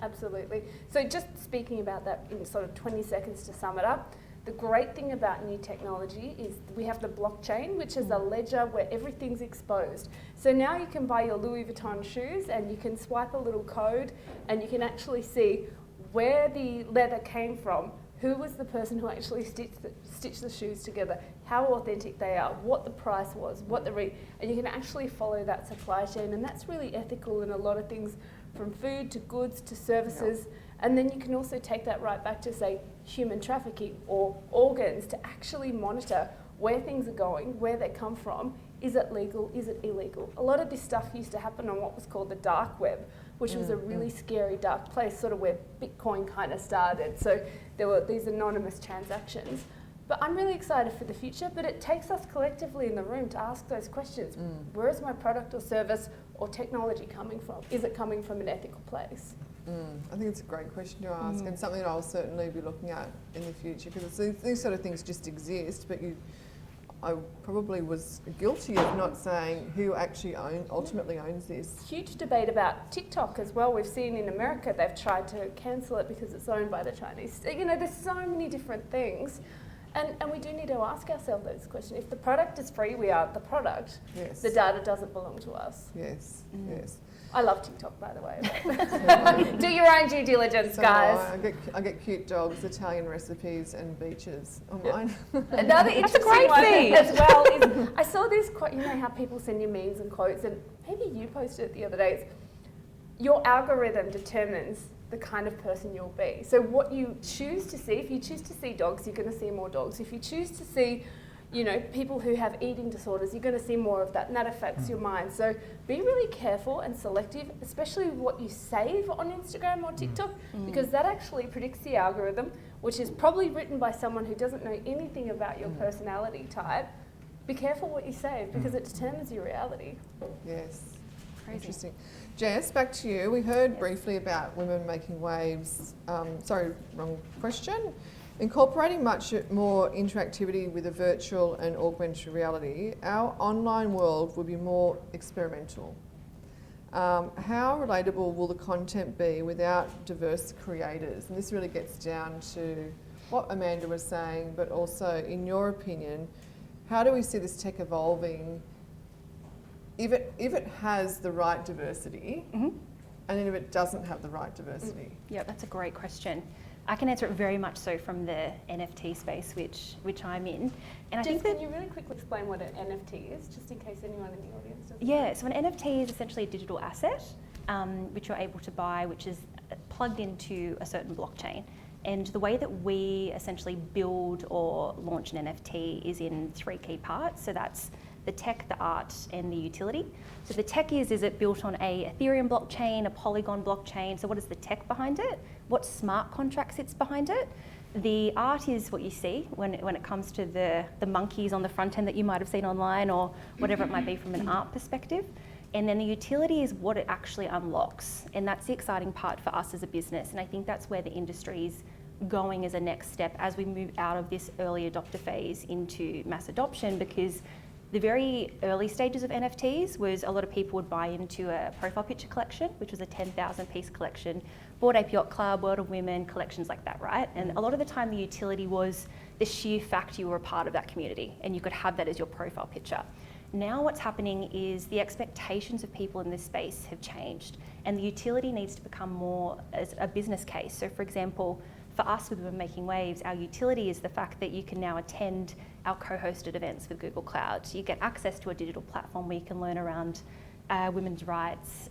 Absolutely. So just speaking about that in sort of 20 seconds to sum it up, the great thing about new technology is we have the blockchain, which is a ledger where everything's exposed. So now you can buy your Louis Vuitton shoes and you can swipe a little code and you can actually see where the leather came from, who was the person who actually stitched the shoes together, how authentic they are, what the price was, and you can actually follow that supply chain, and that's really ethical in a lot of things, from food to goods to services. Yep. And then you can also take that right back to, say, human trafficking or organs, to actually monitor where things are going, where they come from. Is it legal? Is it illegal? A lot of this stuff used to happen on what was called the dark web, which was a really scary dark place, sort of where Bitcoin kind of started. So there were these anonymous transactions. But I'm really excited for the future, but it takes us collectively in the room to ask those questions. Where is my product or service or technology coming from? Is it coming from an ethical place? I think it's a great question to ask, and something that I'll certainly be looking at in the future, because these sort of things just exist, but I probably was guilty of not saying who actually ultimately owns this. Huge debate about TikTok as well. We've seen in America they've tried to cancel it because it's owned by the Chinese. You know, there's so many different things. And we do need to ask ourselves those questions. If the product is free, we are the product. Yes. The data doesn't belong to us. Yes, yes. I love TikTok, by the way. Do your own due diligence, guys. I get cute dogs, Italian recipes, and beaches on mine. Another interesting one as well is, I saw this quote, you know how people send you memes and quotes, and maybe you posted it the other day. It's, your algorithm determines the kind of person you'll be. So what you choose to see, if you choose to see dogs, you're going to see more dogs. If you choose to see, you know, people who have eating disorders, you're going to see more of that, and that affects your mind. So be really careful and selective, especially what you save on Instagram or TikTok, because that actually predicts the algorithm, which is probably written by someone who doesn't know anything about your personality type. Be careful what you save, because it determines your reality. Yes. Crazy. Interesting. Jess, back to you. We heard briefly about women making waves. Sorry, wrong question. Incorporating much more interactivity with a virtual and augmented reality, our online world will be more experimental. How relatable will the content be without diverse creators? And this really gets down to what Amanda was saying, but also, in your opinion, how do we see this tech evolving if it has the right diversity, and then if it doesn't have the right diversity? Yeah, that's a great question. I can answer it very much so from the NFT space, which I'm in. And I think can you really quickly explain what an NFT is, just in case anyone in the audience doesn't know? Yeah, so an NFT is essentially a digital asset, which you're able to buy, which is plugged into a certain blockchain. And the way that we essentially build or launch an NFT is in three key parts. So that's the tech, the art, and the utility. So the tech is it built on a Ethereum blockchain, a Polygon blockchain? So what is the tech behind it? What smart contract sits behind it? The art is what you see when it comes to the monkeys on the front end that you might have seen online, or whatever it might be from an art perspective. And then the utility is what it actually unlocks. And that's the exciting part for us as a business. And I think that's where the industry is going as a next step as we move out of this early adopter phase into mass adoption, because the very early stages of NFTs was a lot of people would buy into a profile picture collection, which was a 10,000 piece collection, Bored Ape Yacht Club, World of Women, collections like that, right? And a lot of the time the utility was the sheer fact you were a part of that community and you could have that as your profile picture. Now what's happening is the expectations of people in this space have changed, and the utility needs to become more as a business case. So for example, for us with Women Making Waves, our utility is the fact that you can now attend our co-hosted events with Google Cloud. So you get access to a digital platform where you can learn around women's rights,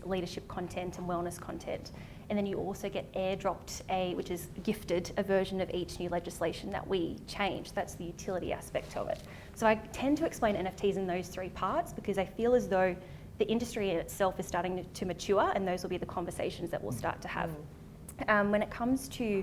leadership content and wellness content. And then you also get airdropped which is gifted, a version of each new legislation that we change. That's the utility aspect of it. So I tend to explain NFTs in those three parts because I feel as though the industry in itself is starting to mature, and those will be the conversations that we'll start to have. When it comes to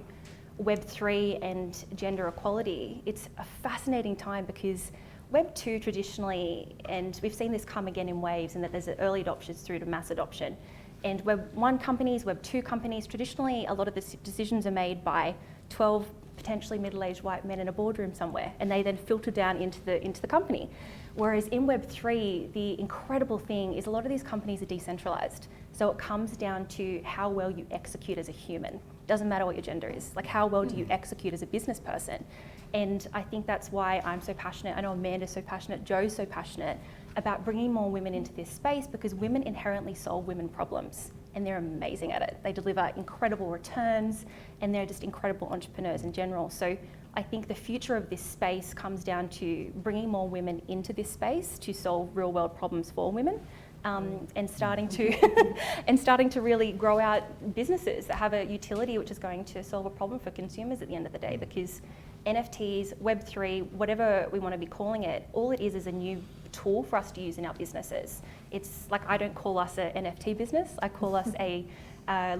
Web3 and gender equality, it's a fascinating time because Web 2 traditionally, and we've seen this come again in waves, and that there's early adoptions through to mass adoption. And Web 1 companies, Web 2 companies, traditionally a lot of the decisions are made by 12 potentially middle-aged white men in a boardroom somewhere, and they then filter down into the company. Whereas in Web 3, the incredible thing is a lot of these companies are decentralized. So it comes down to how well you execute as a human. Doesn't matter what your gender is, like how well do you execute as a business person? And I think that's why I'm so passionate. I know Amanda's so passionate, Joe's so passionate about bringing more women into this space, because women inherently solve women problems and they're amazing at it. They deliver incredible returns and they're just incredible entrepreneurs in general. So I think the future of this space comes down to bringing more women into this space to solve real world problems for women. And starting to really grow out businesses that have a utility which is going to solve a problem for consumers at the end of the day, because NFTs, Web3, whatever we want to be calling it, all it is a new tool for us to use in our businesses. It's like, I don't call us an NFT business, I call us a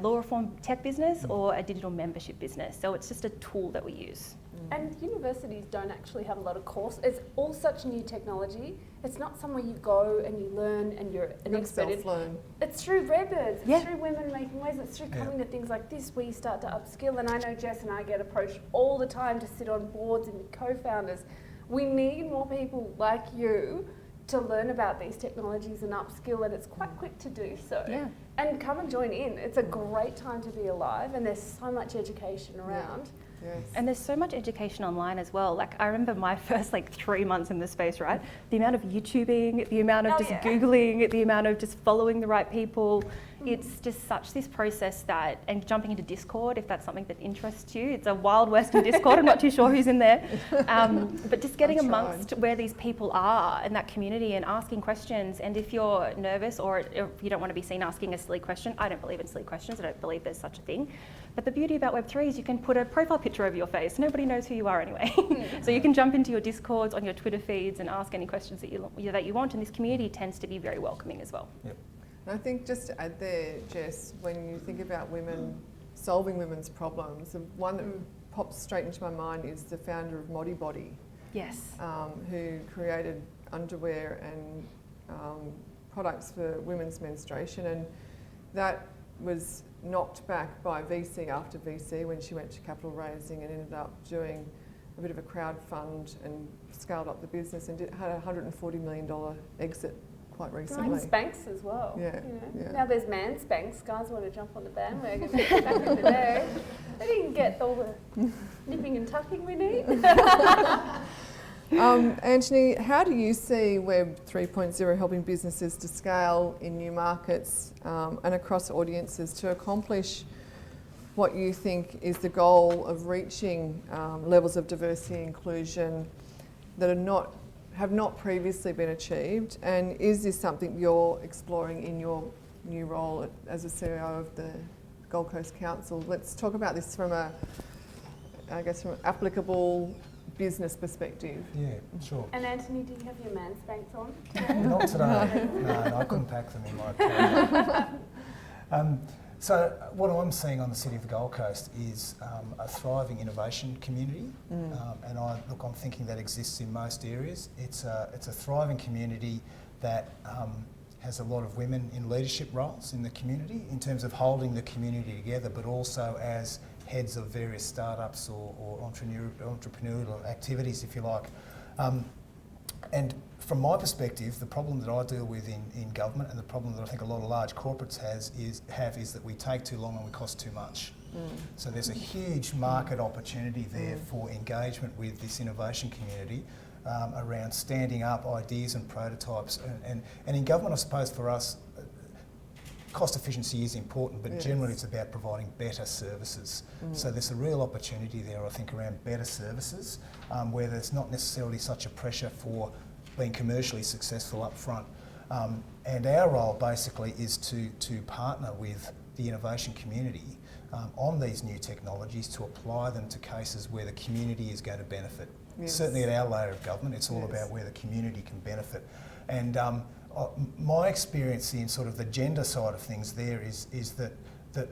law reform tech business or a digital membership business. So it's just a tool that we use. And universities don't actually have a lot of courses. It's all such new technology. It's not somewhere you go and you learn and you're an expert in. Self-learn. It's through Redbirds, Yeah. it's through Women Making Waves, it's through coming to things like this where you start to upskill. And I know Jess and I get approached all the time to sit on boards and co-founders. We need more people like you to learn about these technologies and upskill, and it's quite quick to do so. Yeah. And come and join in. It's a great time to be alive, and there's so much education around. Yes. And there's so much education online as well. Like, I remember my first 3 months in the space, right? The amount of YouTubing, the amount of Googling, the amount of just following the right people. It's just such this process that, and jumping into Discord, if that's something that interests you. It's a wild west in Discord, I'm not too sure who's in there. But just getting amongst where these people are in that community and asking questions. And if you're nervous or if you don't want to be seen asking a silly question, I don't believe in silly questions, I don't believe there's such a thing. But the beauty about Web3 is you can put a profile picture over your face. Nobody knows who you are anyway. So you can jump into your Discords, on your Twitter feeds and ask any questions that you want. And this community tends to be very welcoming as well. Yep. And I think just to add there, Jess, when you think about women solving women's problems, the one that pops straight into my mind is the founder of Modibody, Yes. who created underwear and products for women's menstruation, and that was knocked back by VC after VC when she went to capital raising and ended up doing a bit of a crowd fund and scaled up the business and had a $140 million exit quite recently. Like Spanx as well. Yeah, You know? yeah. Now there's man Spanx. Guys want to jump on the bandwagon. Back in the day, they didn't get all the nipping and tucking we need. Anthony, how do you see Web 3.0 helping businesses to scale in new markets and across audiences to accomplish what you think is the goal of reaching levels of diversity and inclusion that have not previously been achieved? And is this something you're exploring in your new role as a CEO of the Gold Coast Council? Let's talk about this from an applicable business perspective. Yeah, sure. And Anthony, do you have your man Spanx on? Not today. No, I couldn't pack them in my car. So what I'm seeing on the City of the Gold Coast is a thriving innovation community, and I'm thinking that exists in most areas. It's a thriving community that has a lot of women in leadership roles in the community in terms of holding the community together, but also as heads of various startups or entrepreneurial activities, if you like. And from my perspective, the problem that I deal with in government, and the problem that I think a lot of large corporates have is that we take too long and we cost too much. So there's a huge market opportunity there for engagement with this innovation community around standing up ideas and prototypes. And in government, I suppose for us, cost efficiency is important, but generally it's about providing better services. So there's a real opportunity there, I think, around better services, where there's not necessarily such a pressure for being commercially successful up front. And our role basically is to partner with the innovation community on these new technologies to apply them to cases where the community is going to benefit. Yes. Certainly at our layer of government, it's all about where the community can benefit. And my experience in sort of the gender side of things there is that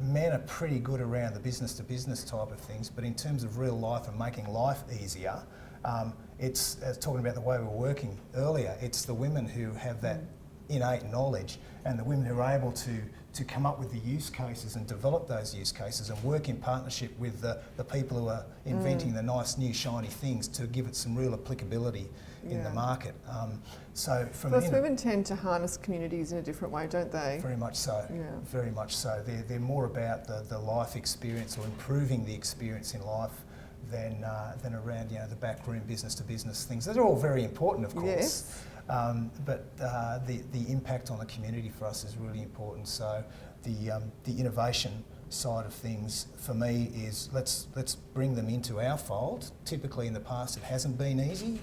men are pretty good around the business to business type of things, but in terms of real life and making life easier, it's talking about the way we were working earlier, it's the women who have that innate knowledge, and the women who are able to come up with the use cases and develop those use cases and work in partnership with the people who are inventing the nice new shiny things to give it some real applicability in the market. So from Plus, women tend to harness communities in a different way, don't they? very much so. Yeah. Very much so. They're more about the life experience or improving the experience in life than around the backroom business to business things. Those are all very important, of course. Yes. But the impact on the community for us is really important. So the innovation side of things for me is let's bring them into our fold. Typically in the past it hasn't been easy,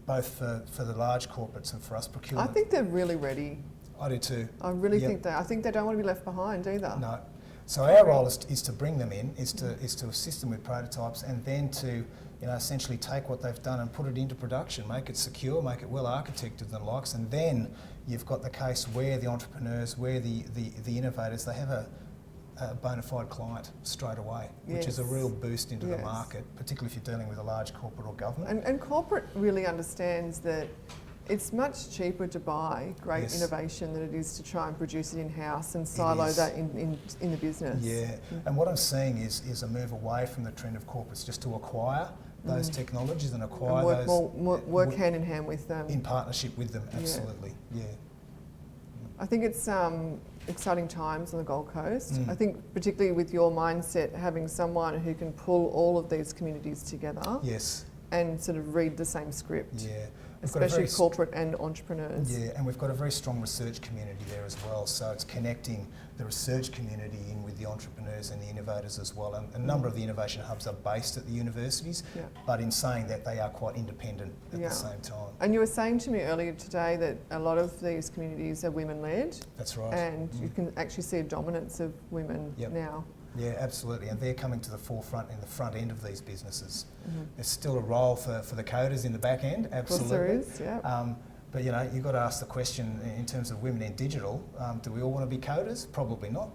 both for the large corporates and for us procurement. I think they're really ready. I do too. I really think I think they don't want to be left behind either. No. So our role is to bring them in, is to assist them with prototypes, and then to essentially take what they've done and put it into production, make it secure, make it well architected and the likes, and then you've got the case where the entrepreneurs, where the innovators, they have a bona fide client straight away, which is a real boost into the market, particularly if you're dealing with a large corporate or government. And corporate really understands that it's much cheaper to buy great innovation than it is to try and produce it in-house and silo that in the business. Yeah, and what I'm seeing is a move away from the trend of corporates just to acquire those technologies and acquire and those... work hand in hand with them. In partnership with them, absolutely, yeah. I think it's exciting times on the Gold Coast. I think particularly with your mindset, having someone who can pull all of these communities together and sort of read the same script. Yeah. Especially corporate and entrepreneurs. Yeah, and we've got a very strong research community there as well. So it's connecting the research community in with the entrepreneurs and the innovators as well. And a number of the innovation hubs are based at the universities, but in saying that, they are quite independent at the same time. And you were saying to me earlier today that a lot of these communities are women-led. That's right. And you can actually see a dominance of women now. Yeah, absolutely, and they're coming to the forefront in the front end of these businesses. There's still a role for the coders in the back end, absolutely. Of course there is, yeah. But you've got to ask the question in terms of women in digital, do we all want to be coders? Probably not.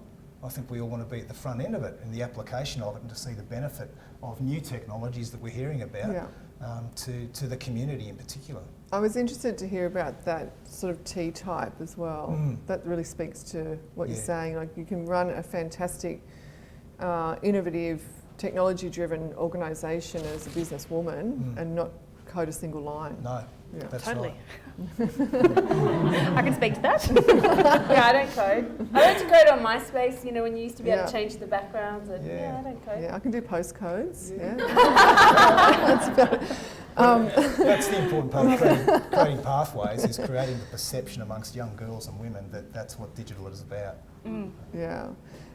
I think we all want to be at the front end of it and the application of it, and to see the benefit of new technologies that we're hearing about to the community in particular. I was interested to hear about that sort of T-type as well. That really speaks to what you're saying. Like, you can run a fantastic innovative, technology-driven organisation as a businesswoman and not code a single line. No, that's totally. Right. I can speak to that. I don't code. I learned to code on MySpace, when you used to be able to change the backgrounds. And I don't code. Yeah, I can do postcodes. That's the important part of creating pathways, is creating the perception amongst young girls and women that that's what digital is about. Yeah.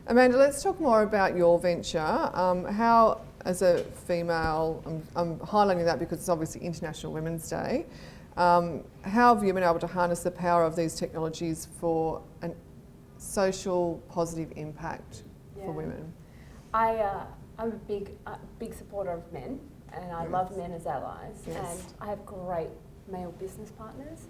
Amanda, let's talk more about your venture. How, as a female, I'm highlighting that because it's obviously International Women's Day, how have you been able to harness the power of these technologies for a social positive impact for women? I'm a big supporter of men, and I love men as allies, and I have great male business partners.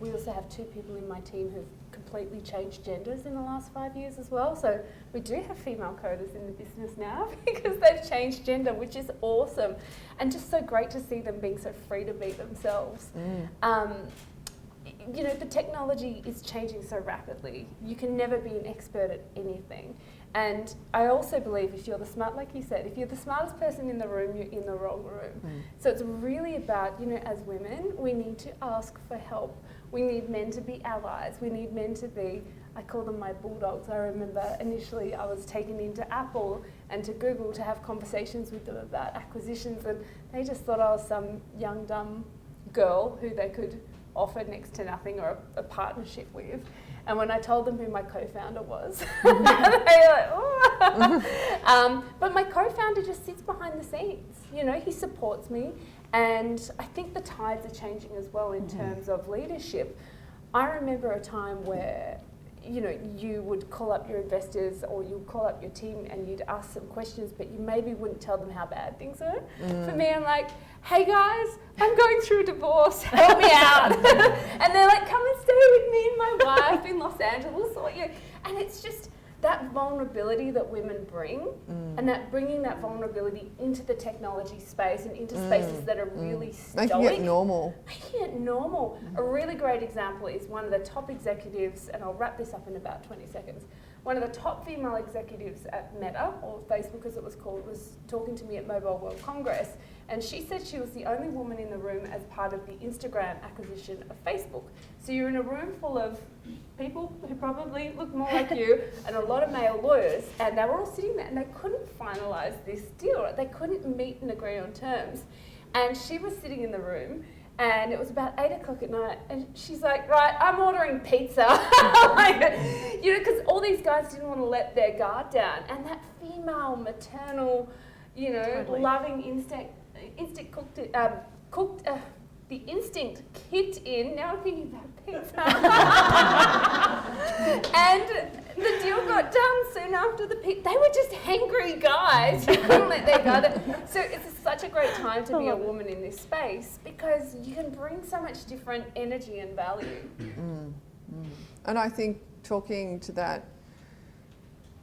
We also have 2 people in my team who've completely changed genders in the last 5 years as well. So we do have female coders in the business now because they've changed gender, which is awesome. And just so great to see them being so free to be themselves. The technology is changing so rapidly. You can never be an expert at anything. And I also believe if you're like you said, if you're the smartest person in the room, you're in the wrong room. So it's really about, as women, we need to ask for help. We need men to be allies. We need men to be, I call them my bulldogs. I remember initially I was taken into Apple and to Google to have conversations with them about acquisitions, and they just thought I was some young, dumb girl who they could offer next to nothing or a partnership with. And when I told them who my co-founder was, they were like, oh. But my co-founder just sits behind the scenes. He supports me. And I think the tides are changing as well in terms of leadership. I remember a time where, you would call up your investors or you'd call up your team and you'd ask some questions, but you maybe wouldn't tell them how bad things were. For me, I'm like, hey guys, I'm going through a divorce, help me out. And they're like, come and stay with me and my wife in Los Angeles. And it's just that vulnerability that women bring, and that bringing that vulnerability into the technology space and into spaces that are really stoic. Making it normal. Making it normal. A really great example is one of the top executives, and I'll wrap this up in about 20 seconds. One of the top female executives at Meta, or Facebook as it was called, was talking to me at Mobile World Congress, and she said she was the only woman in the room as part of the Instagram acquisition of Facebook. So you're in a room full of people who probably look more like you and a lot of male lawyers, and they were all sitting there and they couldn't finalise this deal. They couldn't meet and agree on terms. And she was sitting in the room, and it was about 8 o'clock at night, and she's like, right, I'm ordering pizza. You know, because all these guys didn't want to let their guard down. And that female, maternal, you know, Totally. loving instinct the instinct kicked in. Now I'm thinking about pizza. And the deal got done soon after the pizza. They were just hangry guys who couldn't let their guard down. So it's such a great time to be a woman in this space because you can bring so much different energy and value. And I think talking to that,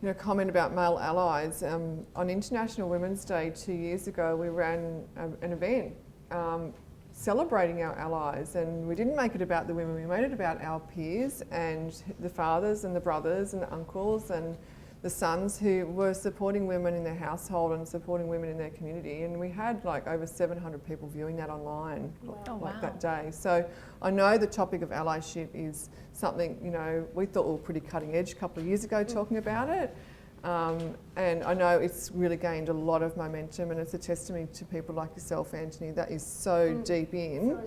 you know, comment about male allies, on International Women's Day 2 years ago, we ran an event celebrating our allies, and we didn't make it about the women, we made it about our peers and the fathers and the brothers and the uncles and the sons who were supporting women in their household and supporting women in their community. And we had like over 700 people viewing that online that day. So I know the topic of allyship is something, you know, we thought we were pretty cutting edge a couple of years ago talking about it. And I know it's really gained a lot of momentum, and it's a testimony to people like yourself, Anthony, that is so deep in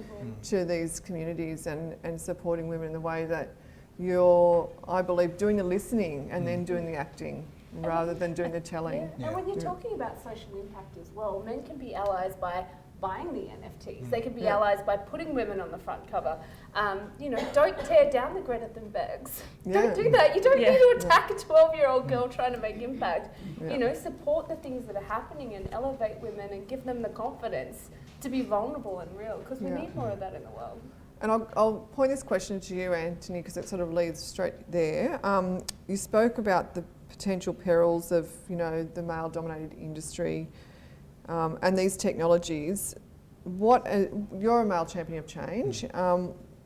to these communities and supporting women in the way that you're, I believe, doing the listening and then doing the acting rather than doing the telling. And when you're talking about social impact as well, men can be allies by buying the NFTs. They can be allies by putting women on the front cover. You know, don't tear down the Greta Thunbergs. Don't do that. You don't need to attack a 12-year-old girl trying to make impact. You know, support the things that are happening and elevate women and give them the confidence to be vulnerable and real, because we need more of that in the world. And I'll point this question to you, Anthony, because it sort of leads straight there. You spoke about the potential perils of, you know, the male-dominated industry and these technologies. You're a male champion of change.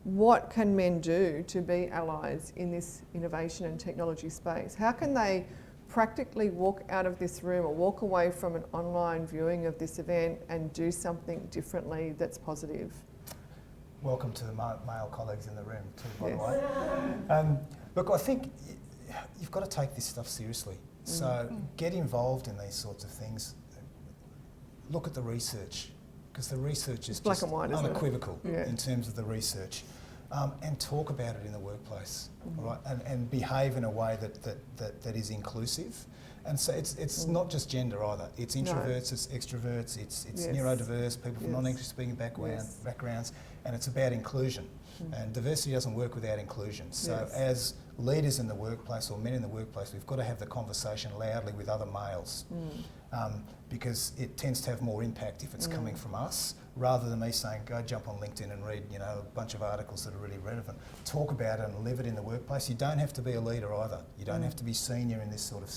What can men do to be allies in this innovation and technology space? How can they practically walk out of this room or walk away from an online viewing of this event and do something differently that's positive? Welcome to the male colleagues in the room too, by the way. Look, I think you've got to take this stuff seriously. So get involved in these sorts of things. Look at the research, because the research is black just and white, isn't it? unequivocal in terms of the research. And talk about it in the workplace, all right? And behave in a way that is inclusive. And so it's not just gender either. It's introverts, it's extroverts, it's neurodiverse, people from non-English speaking backgrounds, and it's about inclusion. And diversity doesn't work without inclusion. So as leaders in the workplace or men in the workplace, we've got to have the conversation loudly with other males, because it tends to have more impact if it's coming from us, rather than me saying, go jump on LinkedIn and read, you know, a bunch of articles that are really relevant. Talk about it and live it in the workplace. You don't have to be a leader either. You don't have to be senior in this sort of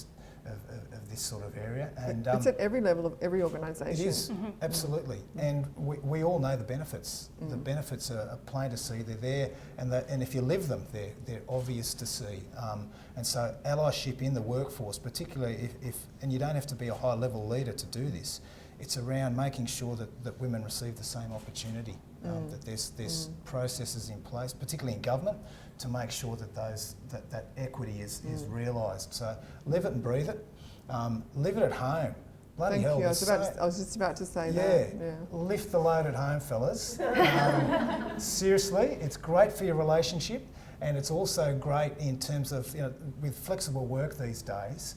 this sort of area. And it's at every level of every organisation. It is, absolutely. And we all know the benefits. The benefits are plain to see. They're there, and if you live them, they're obvious to see. And so allyship in the workforce, particularly if and you don't have to be a high-level leader to do this, it's around making sure that women receive the same opportunity, that there's processes in place, particularly in government, to make sure that that equity is realised. So live it and breathe it. Live it at home. Bloody Thank hell. you. I was just about to say that. Yeah. Lift the load at home, fellas. Seriously, it's great for your relationship, and it's also great in terms of, you know, with flexible work these days.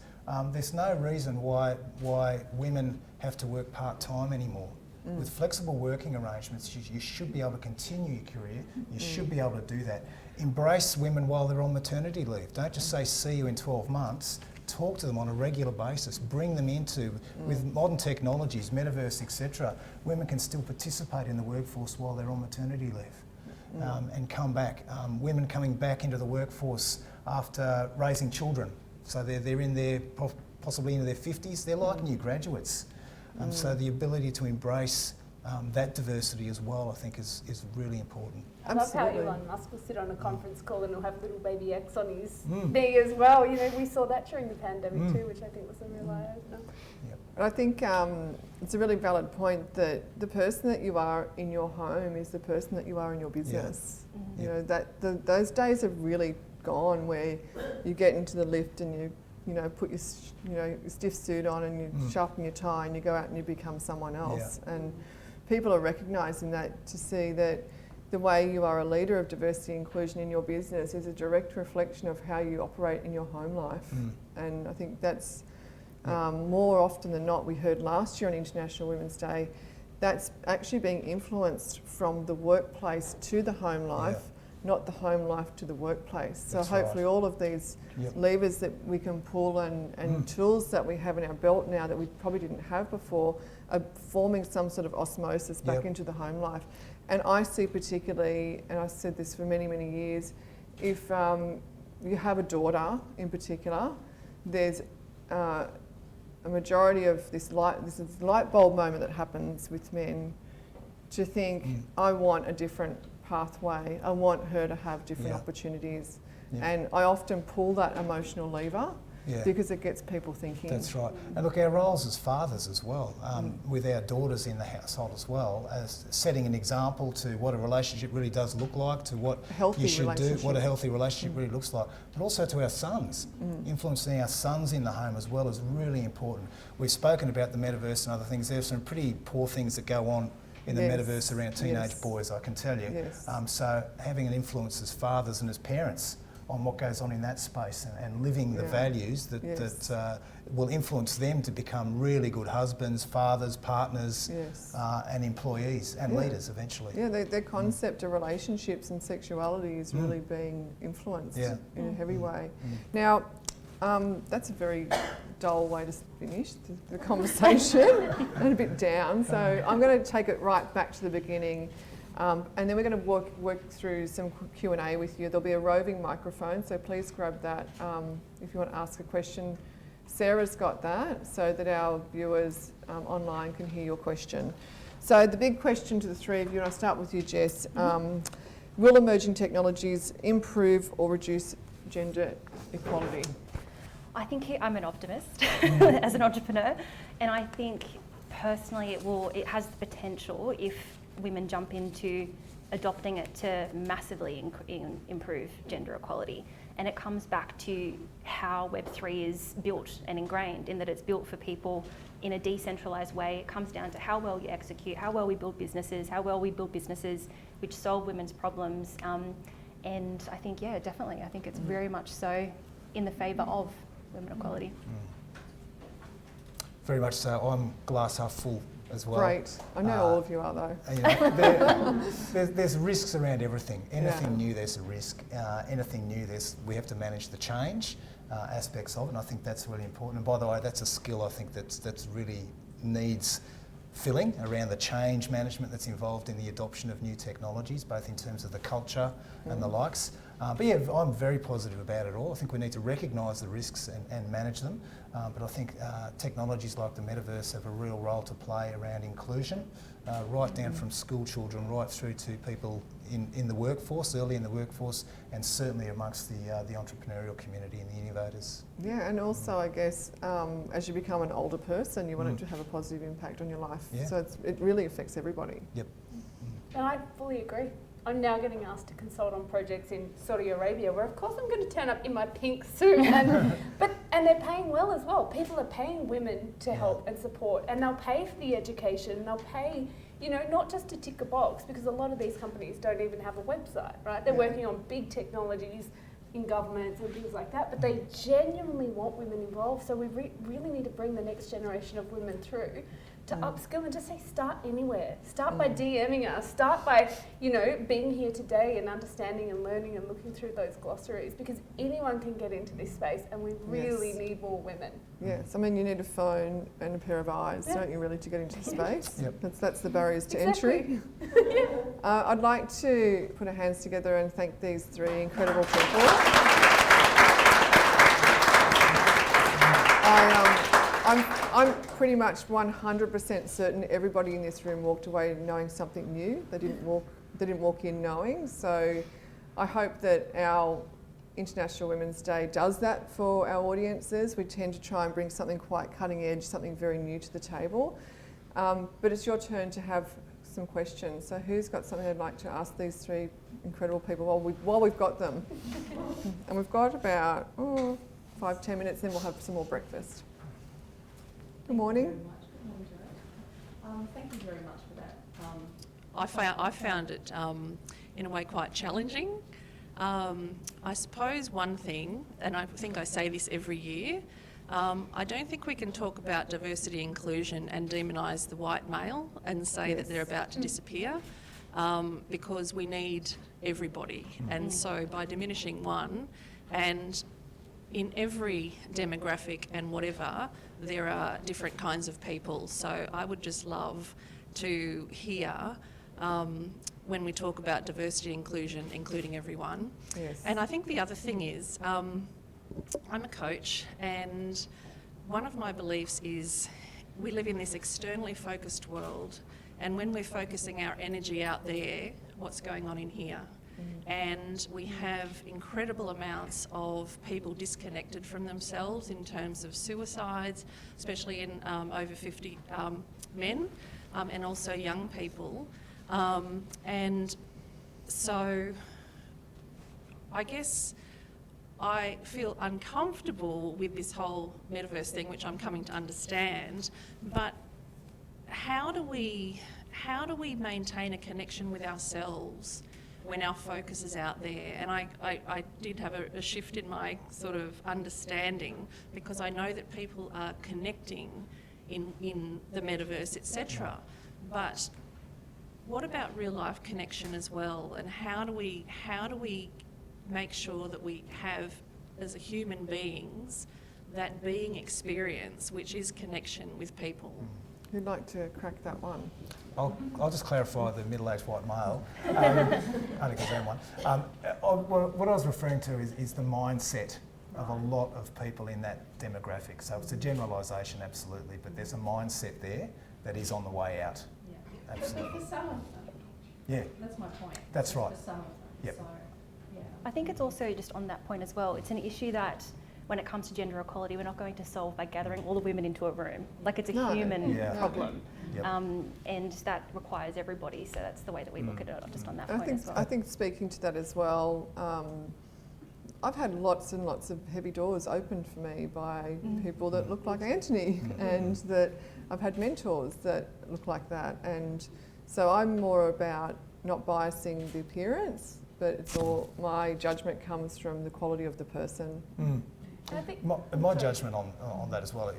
There's no reason why women have to work part-time anymore. With flexible working arrangements, you should be able to continue your career. You should be able to do that. Embrace women while they're on maternity leave. Don't just say, see you in 12 months. Talk to them on a regular basis. Bring them into, with modern technologies, metaverse, etc. Women can still participate in the workforce while they're on maternity leave and come back. Women coming back into the workforce after raising children So they're in their, possibly into their 50s, they're like new graduates. So the ability to embrace that diversity as well, I think, is really important. I love how Absolutely. Elon Musk will sit on a conference call and he'll have little baby X on his thing as well. You know, we saw that during the pandemic too, which I think was a real eye-opener. But I think it's a really valid point that the person that you are in your home is the person that you are in your business. You know, those days have really gone where you get into the lift and you know, put your your stiff suit on and you sharpen your tie and you go out and you become someone else. And people are recognising that, to see that the way you are a leader of diversity and inclusion in your business is a direct reflection of how you operate in your home life. And I think that's more often than not, we heard last year on International Women's Day, that's actually being influenced from the workplace to the home life, not the home life to the workplace. So That's hopefully right. all of these levers that we can pull and tools that we have in our belt now that we probably didn't have before are forming some sort of osmosis back into the home life. And I see particularly, and I've said this for many, many years, if you have a daughter in particular, there's a majority of this light bulb moment that happens with men to think, I want a different pathway, I want her to have different opportunities. And I often pull that emotional lever because it gets people thinking. That's right. And look, our roles as fathers as well, with our daughters in the household as well, as setting an example to what a relationship really does look like, to what you should do, what a healthy relationship really looks like, but also to our sons. Influencing our sons in the home as well is really important. We've spoken about the metaverse and other things. There's some pretty poor things that go on in the metaverse around teenage boys, I can tell you. So having an influence as fathers and as parents on what goes on in that space and living the values that will influence them to become really good husbands, fathers, partners, and employees and leaders eventually. Yeah, their concept of relationships and sexuality is really being influenced in a heavy way. Now, that's a very dull way to finish the conversation and a bit down. So I'm going to take it right back to the beginning. And then we're going to work through some Q&A with you. There'll be a roving microphone, so please grab that if you want to ask a question. Sarah's got that so that our viewers online can hear your question. So the big question to the three of you, and I'll start with you, Jess, will emerging technologies improve or reduce gender equality? I think I'm an optimist as an entrepreneur, and I think personally it has the potential, if women jump into adopting it, to massively improve gender equality. And it comes back to how Web3 is built and ingrained, in that it's built for people in a decentralised way. It comes down to how well you execute, how well we build businesses, which solve women's problems. And I think, definitely, I think it's very much so in the favour of women equality. Very much so. I'm glass half full as well. Great. I know all of you are though. You know, there's risks around everything. Anything new, there's a risk. Anything new, we have to manage the change aspects of it, and I think that's really important. And by the way, that's a skill I think that's really needs filling around the change management that's involved in the adoption of new technologies, both in terms of the culture and the likes. But yeah, I'm very positive about it all. I think we need to recognise the risks and manage them. But I think technologies like the metaverse have a real role to play around inclusion, right down from school children right through to people in the workforce, early in the workforce, and certainly amongst the entrepreneurial community and the innovators. Yeah, and also I guess as you become an older person, you want it to have a positive impact on your life. Yeah. So it really affects everybody. Yep. And I fully agree. I'm now getting asked to consult on projects in Saudi Arabia, where of course I'm going to turn up in my pink suit, and they're paying well as well. People are paying women to help and support, and they'll pay for the education, and they'll pay, not just to tick a box, because a lot of these companies don't even have a website, right? They're working on big technologies in governments and things like that, but they genuinely want women involved. So we really need to bring the next generation of women through to upskill and just say start anywhere. Start by DMing us. Start by, being here today and understanding and learning and looking through those glossaries, because anyone can get into this space, and we really need more women. Yes, I mean you need a phone and a pair of eyes, don't you, really, to get into the space? That's the barriers to entry. I'd like to put our hands together and thank these three incredible people. I'm pretty much 100% certain everybody in this room walked away knowing something new. They didn't walk in knowing. So I hope that our International Women's Day does that for our audiences. We tend to try and bring something quite cutting edge, something very new to the table. But it's your turn to have some questions. So who's got something they'd like to ask these three incredible people while we've got them? And we've got about 5-10 minutes, then we'll have some more breakfast. Good morning. Thank you very much for that. I found it in a way quite challenging. I suppose one thing, and I think I say this every year, I don't think we can talk about diversity inclusion and demonise the white male and say that they're about to disappear, because we need everybody. And so by diminishing one, and in every demographic and whatever, there are different kinds of people. So I would just love to hear when we talk about diversity inclusion, including everyone. Yes. And I think the other thing is, I'm a coach, and one of my beliefs is we live in this externally focused world, and when we're focusing our energy out there, what's going on in here? And we have incredible amounts of people disconnected from themselves in terms of suicides, especially in over 50 men, and also young people. And so I guess I feel uncomfortable with this whole metaverse thing, which I'm coming to understand, but how do we maintain a connection with ourselves when our focus is out there? And I did have a shift in my sort of understanding, because I know that people are connecting in the metaverse, etc. But what about real life connection as well? And how do we make sure that we have, as a human beings, that being experience, which is connection with people? Who'd like to crack that one? I'll just clarify the middle-aged white male, only because I'm one. What I was referring to is the mindset of a lot of people in that demographic. So it's a generalisation, absolutely, but there's a mindset there that is on the way out. Yeah. Absolutely. For some of them. Yeah. That's my point. That's right. For some of them. Yep. So, yeah. I think it's also just on that point as well. It's an issue that when it comes to gender equality, we're not going to solve by gathering all the women into a room. Like, it's a human problem. Yep. And that requires everybody. So that's the way that we look at it, just on that point as well. I think speaking to that as well, I've had lots and lots of heavy doors opened for me by people that look like Anthony, and that I've had mentors that look like that. And so I'm more about not biasing the appearance, but it's all, my judgment comes from the quality of the person. I think My judgment on that as well,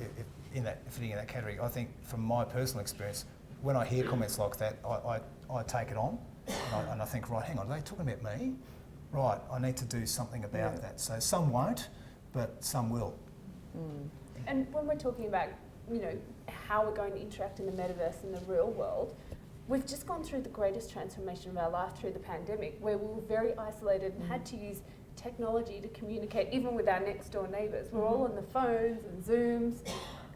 fitting in that category, I think from my personal experience, when I hear comments like that, I take it on, and I think, right, hang on, are they talking about me? Right, I need to do something about that. So some won't, but some will. And when we're talking about, how we're going to interact in the metaverse in the real world, we've just gone through the greatest transformation of our life through the pandemic, where we were very isolated and had to use technology to communicate, even with our next door neighbours. We're all on the phones and Zooms,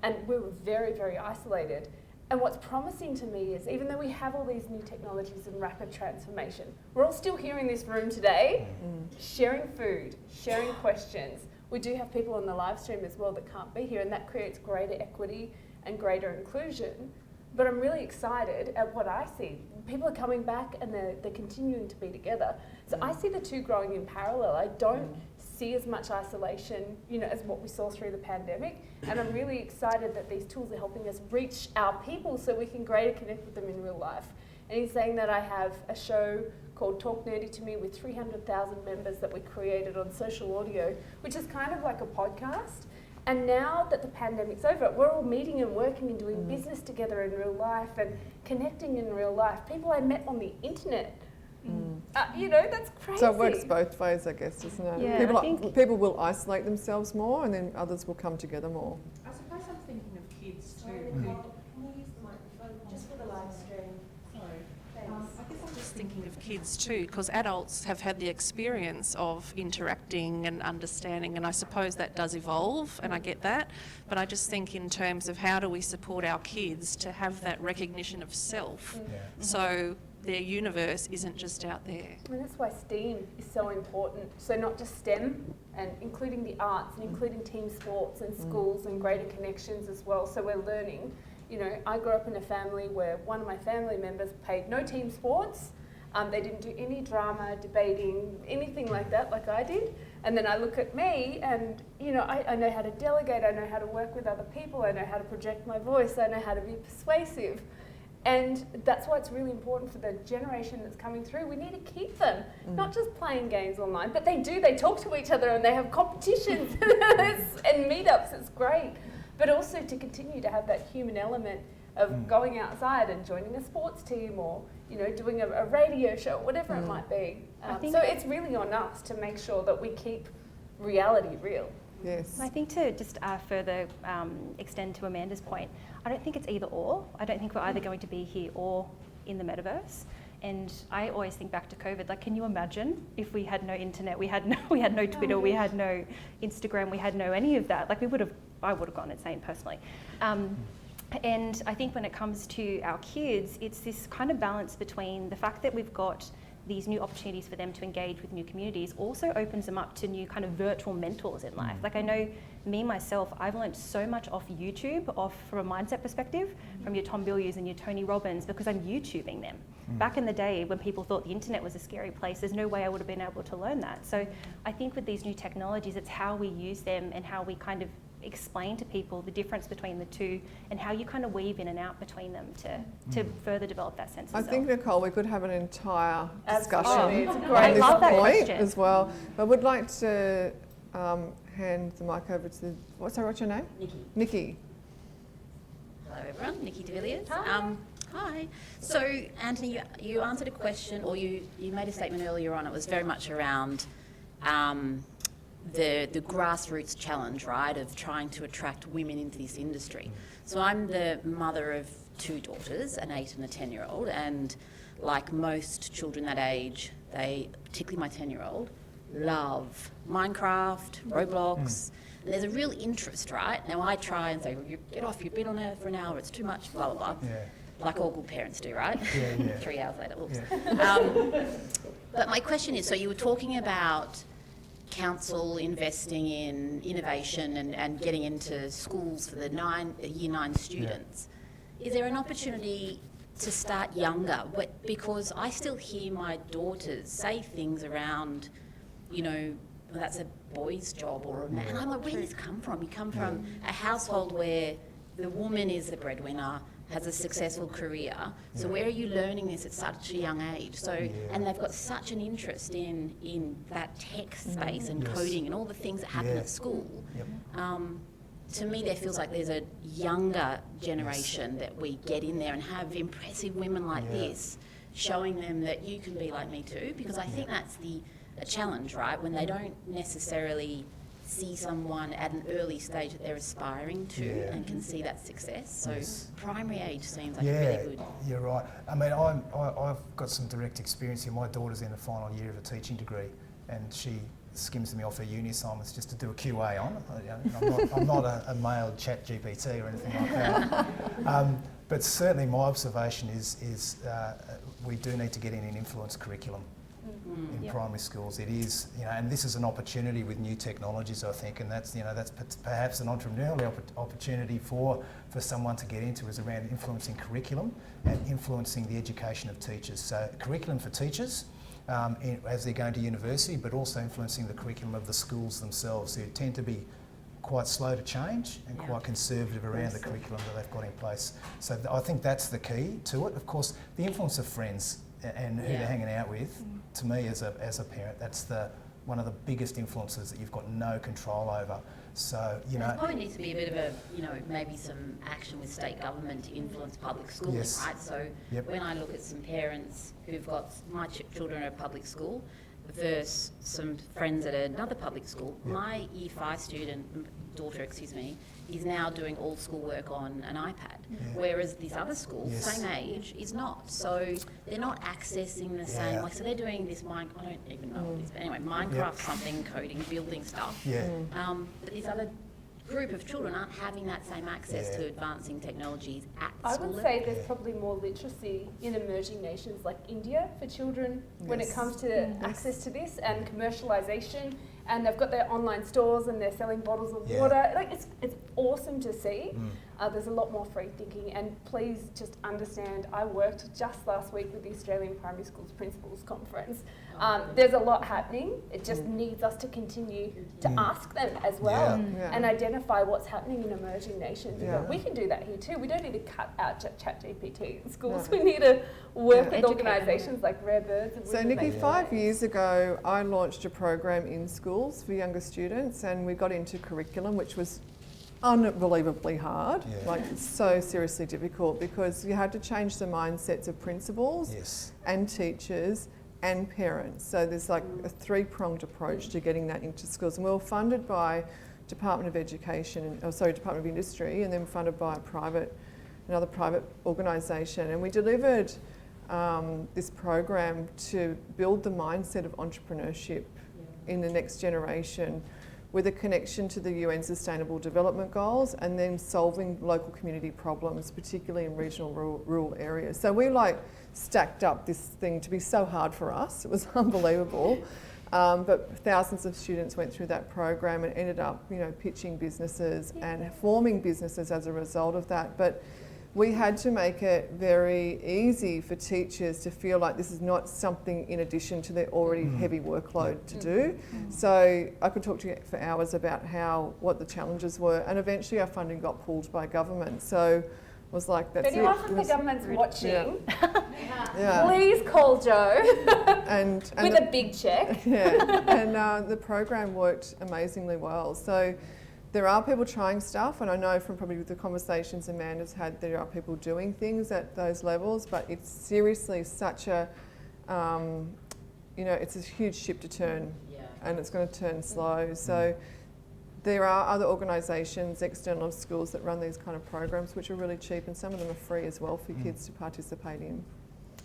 and we were very, very isolated. And what's promising to me is, even though we have all these new technologies and rapid transformation, we're all still here in this room today, sharing food, sharing questions. We do have people on the live stream as well that can't be here, and that creates greater equity and greater inclusion. But I'm really excited at what I see. People are coming back and they're continuing to be together. So I see the two growing in parallel. I don't see as much isolation, as what we saw through the pandemic. And I'm really excited that these tools are helping us reach our people so we can greater connect with them in real life. And in saying that, I have a show called Talk Nerdy to Me with 300,000 members that we created on social audio, which is kind of like a podcast. And now that the pandemic's over, we're all meeting and working and doing business together in real life and connecting in real life. People I met on the internet. That's crazy. So it works both ways, I guess, doesn't it? Yeah, People will isolate themselves more, and then others will come together more. I suppose I'm thinking of kids too. Can we use the microphone just for the live stream? Sorry. I guess I'm just thinking thinking of kids too, because adults have had the experience of interacting and understanding, and I suppose that does evolve, and I get that, but I just think in terms of how do we support our kids to have that recognition of self, so their universe isn't just out there. And that's why STEAM is so important. So not just STEM, and including the arts and including team sports and schools and greater connections as well. So we're learning. You know, I grew up in a family where one of my family members played no team sports. They didn't do any drama, debating, anything like that, like I did. And then I look at me and, you know, I know how to delegate, I know how to work with other people, I know how to project my voice, I know how to be persuasive. And that's why it's really important for the generation that's coming through. We need to keep them, not just playing games online, but they talk to each other and they have competitions and meetups, it's great. But also to continue to have that human element of going outside and joining a sports team or, you know, doing a radio show, whatever it might be. So it's really on us to make sure that we keep reality real. Yes. I think to just further extend to Amanda's point, I don't think it's either or. I don't think we're either going to be here or in the metaverse. And I always think back to COVID. Like, can you imagine if we had no internet, we had no Twitter, we had no Instagram, we had no any of that? Like, I would have gone insane personally. And I think when it comes to our kids, it's this kind of balance between the fact that we've got these new opportunities for them to engage with new communities also opens them up to new kind of virtual mentors in life. Like, I know me, myself, I've learned so much off YouTube, from a mindset perspective, from your Tom Bilyeu's and your Tony Robbins, because I'm YouTubing them. Back in the day when people thought the internet was a scary place, there's no way I would have been able to learn that. So I think with these new technologies, it's how we use them and how we kind of explain to people the difference between the two and how you kind of weave in and out between them to further develop that sense of I self. think, Nicole, we could have an entire discussion Absolutely. It's on great. I this love that point question. as well. I would like to hand the mic over to what's your name? Nikki. Hello everyone, Nikki de Villiers. Hi. So Anthony, you answered a question, or you made a statement earlier on. It was very much around the grassroots challenge, right, of trying to attract women into this industry. So I'm the mother of two daughters, an 8 and a 10-year-old, and like most children that age, they, particularly my 10-year-old, love Minecraft, Roblox. And there's a real interest, right? Now I try and say, well, you get off, you've been on there for an hour, it's too much, blah, blah, blah. Yeah. Like all good parents do, right? Yeah. 3 hours later, oops. Yeah. But my question is, so you were talking about council investing in innovation and getting into schools for the year 9 students. Is there an opportunity to start younger? Because I still hear my daughters say things around, you know, well, that's a boy's job or a man. And I'm like, where do you come from? You come from a household where the woman is the breadwinner, has a successful career. So where are you learning this at such a young age? So and they've got such an interest in that tech space and coding and all the things that happen at school. To me, there feels like there's a younger generation that we get in there and have impressive women like this, showing them that you can be like me too. Because I think that's a challenge, right? When they don't necessarily see someone at an early stage that they're aspiring to and can see that success. So primary age seems like really good. You're right. I mean, I've got some direct experience here. My daughter's in the final year of a teaching degree, and she skims me off her uni assignments just to do a QA on. I'm not a male chat GPT or anything like that. But certainly my observation is we do need to get in an influence curriculum in primary schools. It is, you know, and this is an opportunity with new technologies, I think, and that's, you know, that's perhaps an entrepreneurial opportunity for someone to get into, is around influencing curriculum and influencing the education of teachers. So curriculum for teachers as they're going to university, but also influencing the curriculum of the schools themselves, who tend to be quite slow to change and quite conservative around the curriculum that they've got in place. So I think that's the key to it. Of course, the influence of friends and who they're hanging out with, to me as a parent, that's one of the biggest influences that you've got no control over. So, you know, there probably needs to be a bit of a, you know, maybe some action with state government to influence public schooling, right? So when I look at some parents who've got, my children are at public school, versus some friends at another public school. My Year 5 daughter, is now doing all schoolwork on an iPad, whereas this other school, same age, is not. So they're not accessing the same, so they're doing this, I don't even know what it is, but anyway, Minecraft something, coding, building stuff. But this other group of children aren't having that same access to advancing technologies at I school would level. say there's probably more literacy in emerging nations like India for children when it comes to access to this and commercialisation, and they've got their online stores and they're selling bottles of water. Like it's awesome to see. There's a lot more free thinking, and please just understand, I worked just last week with the Australian Primary Schools Principals Conference. There's a lot happening. It just needs us to continue to ask them as well and identify what's happening in emerging nations. We can do that here too. We don't need to cut out ChatGPT in schools. We need to work with organisations like Rare Birds. And So Nikki, 5 years ago, I launched a program in schools for younger students, and we got into curriculum, which was unbelievably hard, like so seriously difficult, because you had to change the mindsets of principals and teachers and parents. So there's like a 3-pronged approach to getting that into schools, and we were funded by Department of Education, Department of Industry, and then funded by another private organisation, and we delivered this program to build the mindset of entrepreneurship in the next generation, with a connection to the UN Sustainable Development Goals, and then solving local community problems, particularly in regional rural areas. So we stacked up this thing to be so hard for us. It was unbelievable. But thousands of students went through that program and ended up, pitching businesses and forming businesses as a result of that. But we had to make it very easy for teachers to feel like this is not something in addition to their already heavy workload to do. So I could talk to you for hours about what the challenges were, and eventually our funding got pulled by government. So it was like, that's it. If anyone from the government's watching, Yeah. please call Jo and with a big check. And the program worked amazingly well. So there are people trying stuff, and I know from probably the conversations Amanda's had, there are people doing things at those levels, but it's seriously such a, it's a huge ship to turn, and it's going to turn slow. So there are other organisations, external schools, that run these kind of programs, which are really cheap, and some of them are free as well for kids to participate in.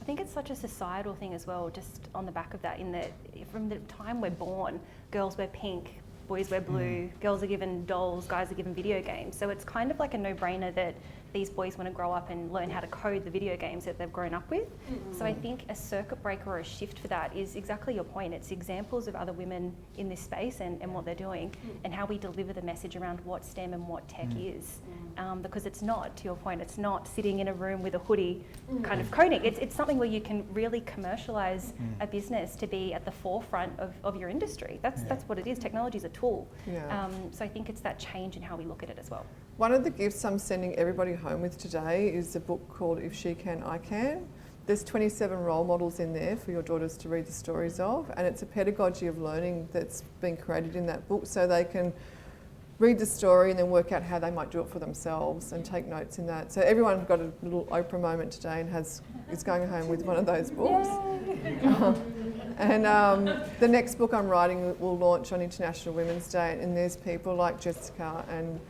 I think it's such a societal thing as well, just on the back of that, in that from the time we're born, girls wear pink, boys wear blue, girls are given dolls, guys are given video games. So it's kind of like a no-brainer that these boys want to grow up and learn how to code the video games that they've grown up with. So I think a circuit breaker or a shift for that is exactly your point. It's examples of other women in this space and what they're doing, and how we deliver the message around what STEM and what tech is. Because it's not, to your point, it's not sitting in a room with a hoodie kind of coding. It's something where you can really commercialise a business to be at the forefront of your industry. That's what it is. Technology is a tool. So I think it's that change in how we look at it as well. One of the gifts I'm sending everybody home with today is a book called If She Can, I Can. There's 27 role models in there for your daughters to read the stories of, and it's a pedagogy of learning that's been created in that book, so they can read the story and then work out how they might do it for themselves and take notes in that. So everyone got a little Oprah moment today and is going home with one of those books. And the next book I'm writing will launch on International Women's Day, and there's people like Jessica and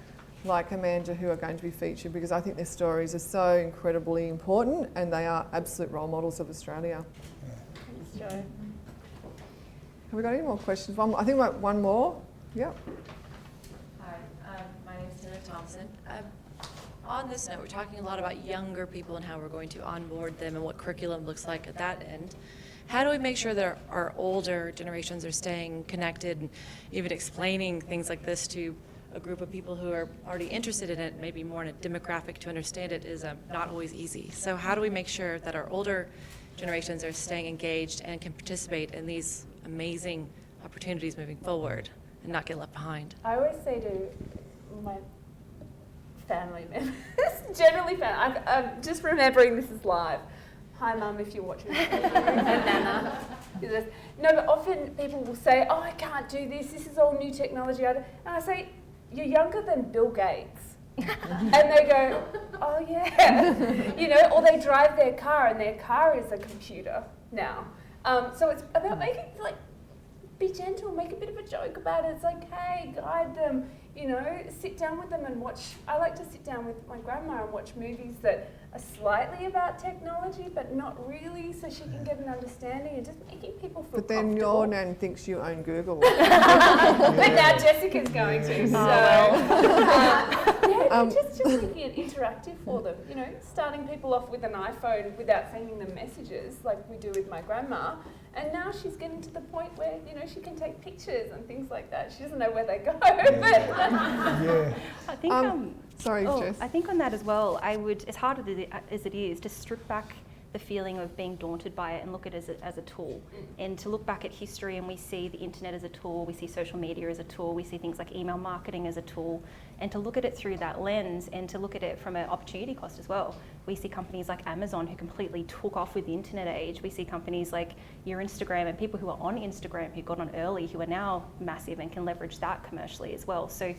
like Amanda who are going to be featured, because I think their stories are so incredibly important, and they are absolute role models of Australia. Thanks, Jo. Have we got any more questions? I think we have one more. Yep. Hi, my name is Taylor Thompson. On this note, we're talking a lot about younger people and how we're going to onboard them and what curriculum looks like at that end. How do we make sure that our older generations are staying connected and even explaining things like this to a group of people who are already interested in it, maybe more in a demographic to understand it is not always easy. So how do we make sure that our older generations are staying engaged and can participate in these amazing opportunities moving forward and not get left behind? I always say to my family members, generally I'm just remembering this is live. Hi Mum, if you're watching this, and Nana. No, but often people will say, oh, I can't do this is all new technology. And I say, you're younger than Bill Gates. And they go, oh yeah. Or they drive their car and their car is a computer now. So it's about making, be gentle, make a bit of a joke about it. It's like, hey, guide them, you know, sit down with them and watch. I like to sit down with my grandma and watch movies that are slightly about technology, but not really, so she can get an understanding and just making people feel But then comfortable. your nan thinks you own Google. But now Jessica's going to, so just making it interactive for them. You know, starting people off with an iPhone without sending them messages like we do with my grandma. And now she's getting to the point where, you know, she can take pictures and things like that. She doesn't know where they go. Yeah. I think Sorry, Jess. I think on that as well, I would, as hard as it is, to strip back the feeling of being daunted by it and look at it as a tool. And to look back at history and we see the internet as a tool, we see social media as a tool, we see things like email marketing as a tool, and to look at it through that lens and to look at it from an opportunity cost as well. We see companies like Amazon who completely took off with the internet age. We see companies like your Instagram and people who are on Instagram who got on early who are now massive and can leverage that commercially as well. So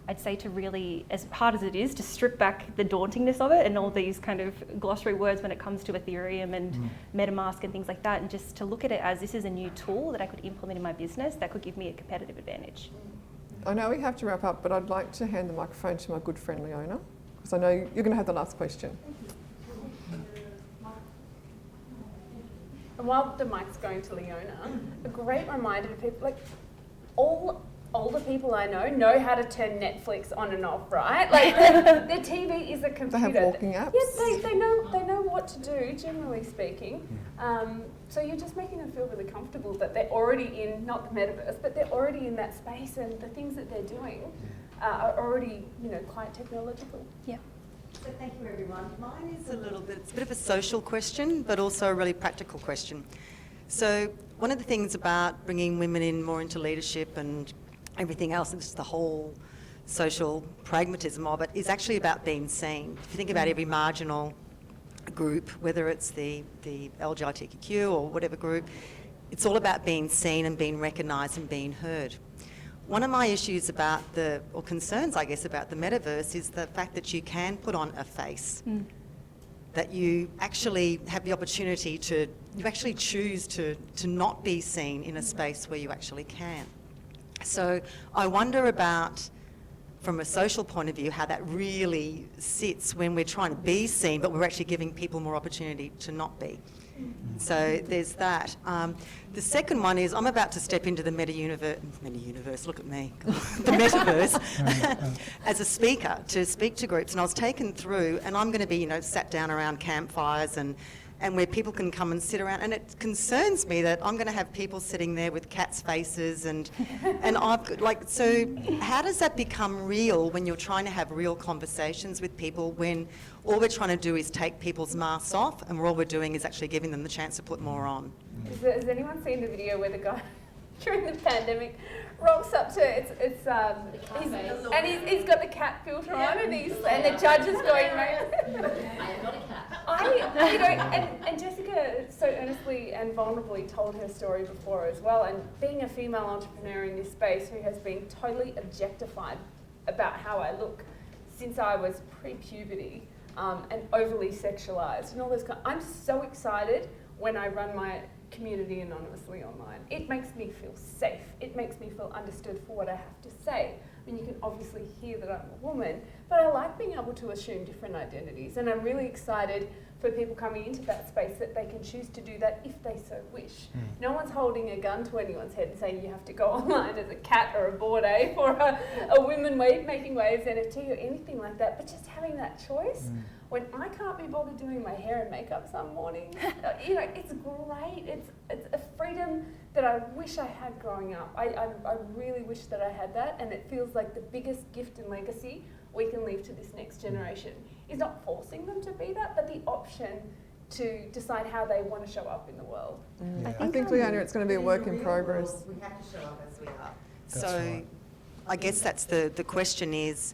I'd say to really, as hard as it is, to strip back the dauntingness of it and all these kind of glossary words when it comes to Ethereum and MetaMask and things like that, and just to look at it as this is a new tool that I could implement in my business that could give me a competitive advantage. I know we have to wrap up, but I'd like to hand the microphone to my good friend Leona, because I know you're going to have the last question. And while the mic's going to Leona, a great reminder to people, like all older people I know how to turn Netflix on and off, right? Like their TV is a computer. They have walking apps. Yes, they know what to do, generally speaking. So you're just making them feel really comfortable that they're already in, not the metaverse, but they're already in that space, and the things that they're doing are already, you know, quite technological. Yeah. So thank you, everyone. Mine is it's a bit of a social question, but also a really practical question. So one of the things about bringing women in more into leadership and everything else, and just the whole social pragmatism of it, is actually about being seen. If you think about every marginal group, whether it's the LGBTQ or whatever group, it's all about being seen and being recognised and being heard. One of my issues or concerns, I guess, about the metaverse is the fact that you can put on a face, that you actually have the opportunity you actually choose to not be seen in a space where you actually can. So I wonder about, from a social point of view, how that really sits when we're trying to be seen, but we're actually giving people more opportunity to not be. So there's that. The second one is I'm about to step into the meta-universe, look at me, the metaverse, as a speaker, to speak to groups. And I was taken through, and I'm going to be, you know, sat down around campfires and where people can come and sit around. And it concerns me that I'm going to have people sitting there with cats' faces and so how does that become real when you're trying to have real conversations with people when all we're trying to do is take people's masks off and all we're doing is actually giving them the chance to put more on? Has anyone seen the video where the guy during the pandemic rocks up to he's got the cat filter on and the judge is going, I am not a cat. And Jessica so earnestly and vulnerably told her story before as well, and being a female entrepreneur in this space who has been totally objectified about how I look since I was pre-puberty and overly sexualized and all this I'm so excited when I run my community anonymously online. It makes me feel safe. It makes me feel understood for what I have to say. I mean, you can obviously hear that I'm a woman, but I like being able to assume different identities, and I'm really excited for people coming into that space that they can choose to do that if they so wish. No one's holding a gun to anyone's head and saying you have to go online as a cat or a Bored Ape or a women making waves NFT or anything like that, but just having that choice. When I can't be bothered doing my hair and makeup some mornings, you know, it's great. It's a freedom that I wish I had growing up. I really wish that I had that, and it feels like the biggest gift and legacy we can leave to this next generation is not forcing them to be that, but the option to decide how they want to show up in the world. I think Leona, it's going to be a work in progress. We have to show up as we are. That's So right. I guess that's the question is,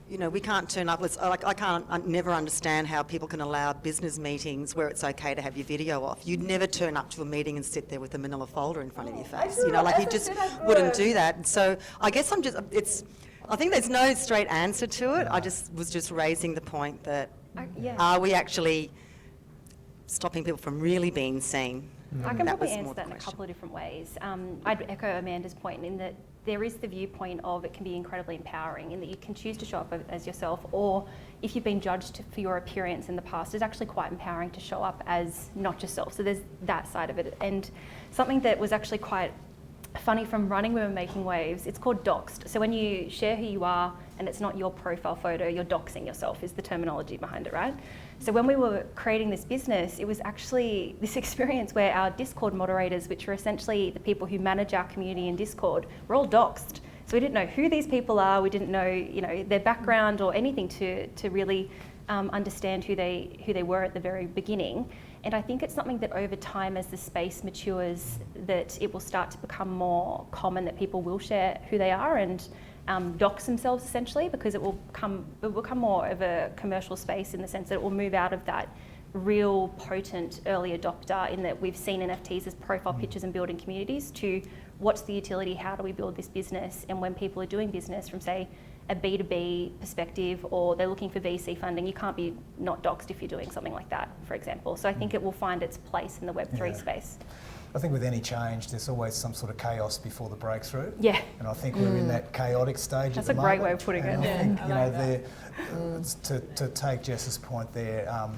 you know, we can't turn up. I never understand how people can allow business meetings where it's okay to have your video off. You'd never turn up to a meeting and sit there with a manila folder in front of your face. You know, like you just wouldn't do that. So I guess I think there's no straight answer to it. I was just raising the point that are we actually stopping people from really being seen I can That probably was more answer the that in a question. couple of different ways. I'd echo Amanda's point in that there is the viewpoint of it can be incredibly empowering in that you can choose to show up as yourself, or if you've been judged for your appearance in the past, it's actually quite empowering to show up as not yourself. So there's that side of it. And something that was actually quite funny from running Women Making Waves, it's called doxed. So when you share who you are and it's not your profile photo, you're doxing yourself is the terminology behind it, right? So when we were creating this business, it was actually this experience where our Discord moderators, which are essentially the people who manage our community in Discord, were all doxed. So we didn't know who these people are, we didn't know, their background or anything to really understand who they were at the very beginning. And I think it's something that over time, as the space matures, that it will start to become more common that people will share who they are and dox themselves essentially, because it will become more of a commercial space in the sense that it will move out of that real potent early adopter in that we've seen NFTs as profile pictures and building communities to what's the utility, how do we build this business, and when people are doing business from say a B2B perspective or they're looking for VC funding, you can't be not doxed if you're doing something like that, for example. So I think it will find its place in the Web3 space. I think with any change, there's always some sort of chaos before the breakthrough. Yeah. And I think we're in that chaotic stage That's at the a great moment. way of putting and it. I think, to take Jess's point there,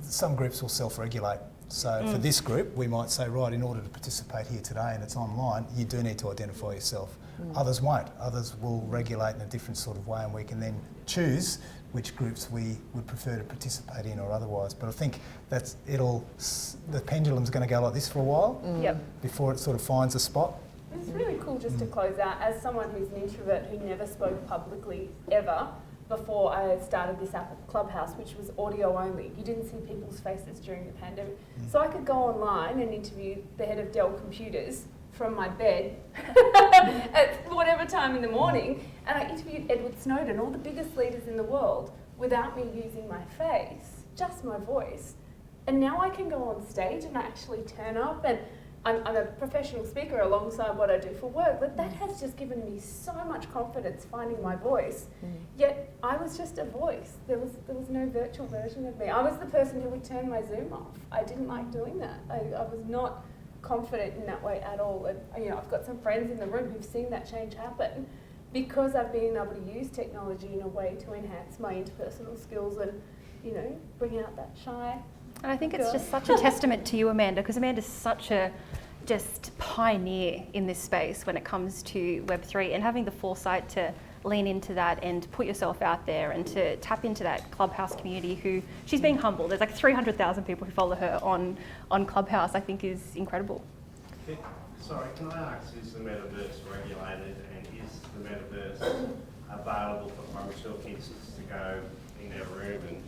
some groups will self-regulate. So for this group, we might say, right, in order to participate here today and it's online, you do need to identify yourself. Others won't. Others will regulate in a different sort of way, and we can then choose which groups we would prefer to participate in or otherwise. But I think the pendulum's going to go like this for a while before it sort of finds a spot. It's really cool just to close out, as someone who's an introvert who never spoke publicly ever before I started this app at Clubhouse, which was audio only. You didn't see people's faces during the pandemic. So I could go online and interview the head of Dell Computers from my bed at whatever time in the morning, and I interviewed Edward Snowden, all the biggest leaders in the world, without me using my face, just my voice. And now I can go on stage and actually turn up, and I'm a professional speaker alongside what I do for work, but that has just given me so much confidence finding my voice. Yet I was just a voice. There was no virtual version of me. I was the person who would turn my Zoom off. I didn't like doing that. I was not confident in that way at all. And I've got some friends in the room who've seen that change happen because I've been able to use technology in a way to enhance my interpersonal skills and, bring out that shy. And I think it's just such a testament to you, Amanda, because Amanda's such a just pioneer in this space when it comes to Web3, and having the foresight to lean into that and put yourself out there and to tap into that Clubhouse community who she's being humble. There's like 300,000 people who follow her on Clubhouse, I think is incredible. Sorry, can I ask, is the metaverse regulated, and is the metaverse available for primary school kids to go in their room and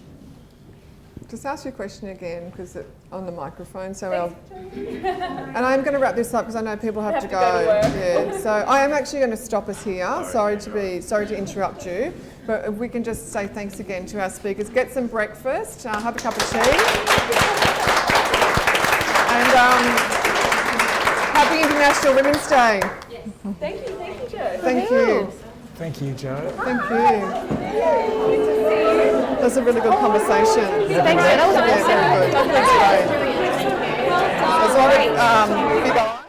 Just ask your question again, because it's on the microphone. So and I'm going to wrap this up because I know people have to go. Yeah. So I am actually going to stop us here. Sorry to interrupt you, but if we can just say thanks again to our speakers. Get some breakfast. Have a cup of tea. And happy International Women's Day. Yes. Thank you, Joe. Thank you. Thank you, Joe. Thank you. That's a really good conversation. Thanks, that was awesome. Yeah, very good. That's great. There's a lot of big eyes.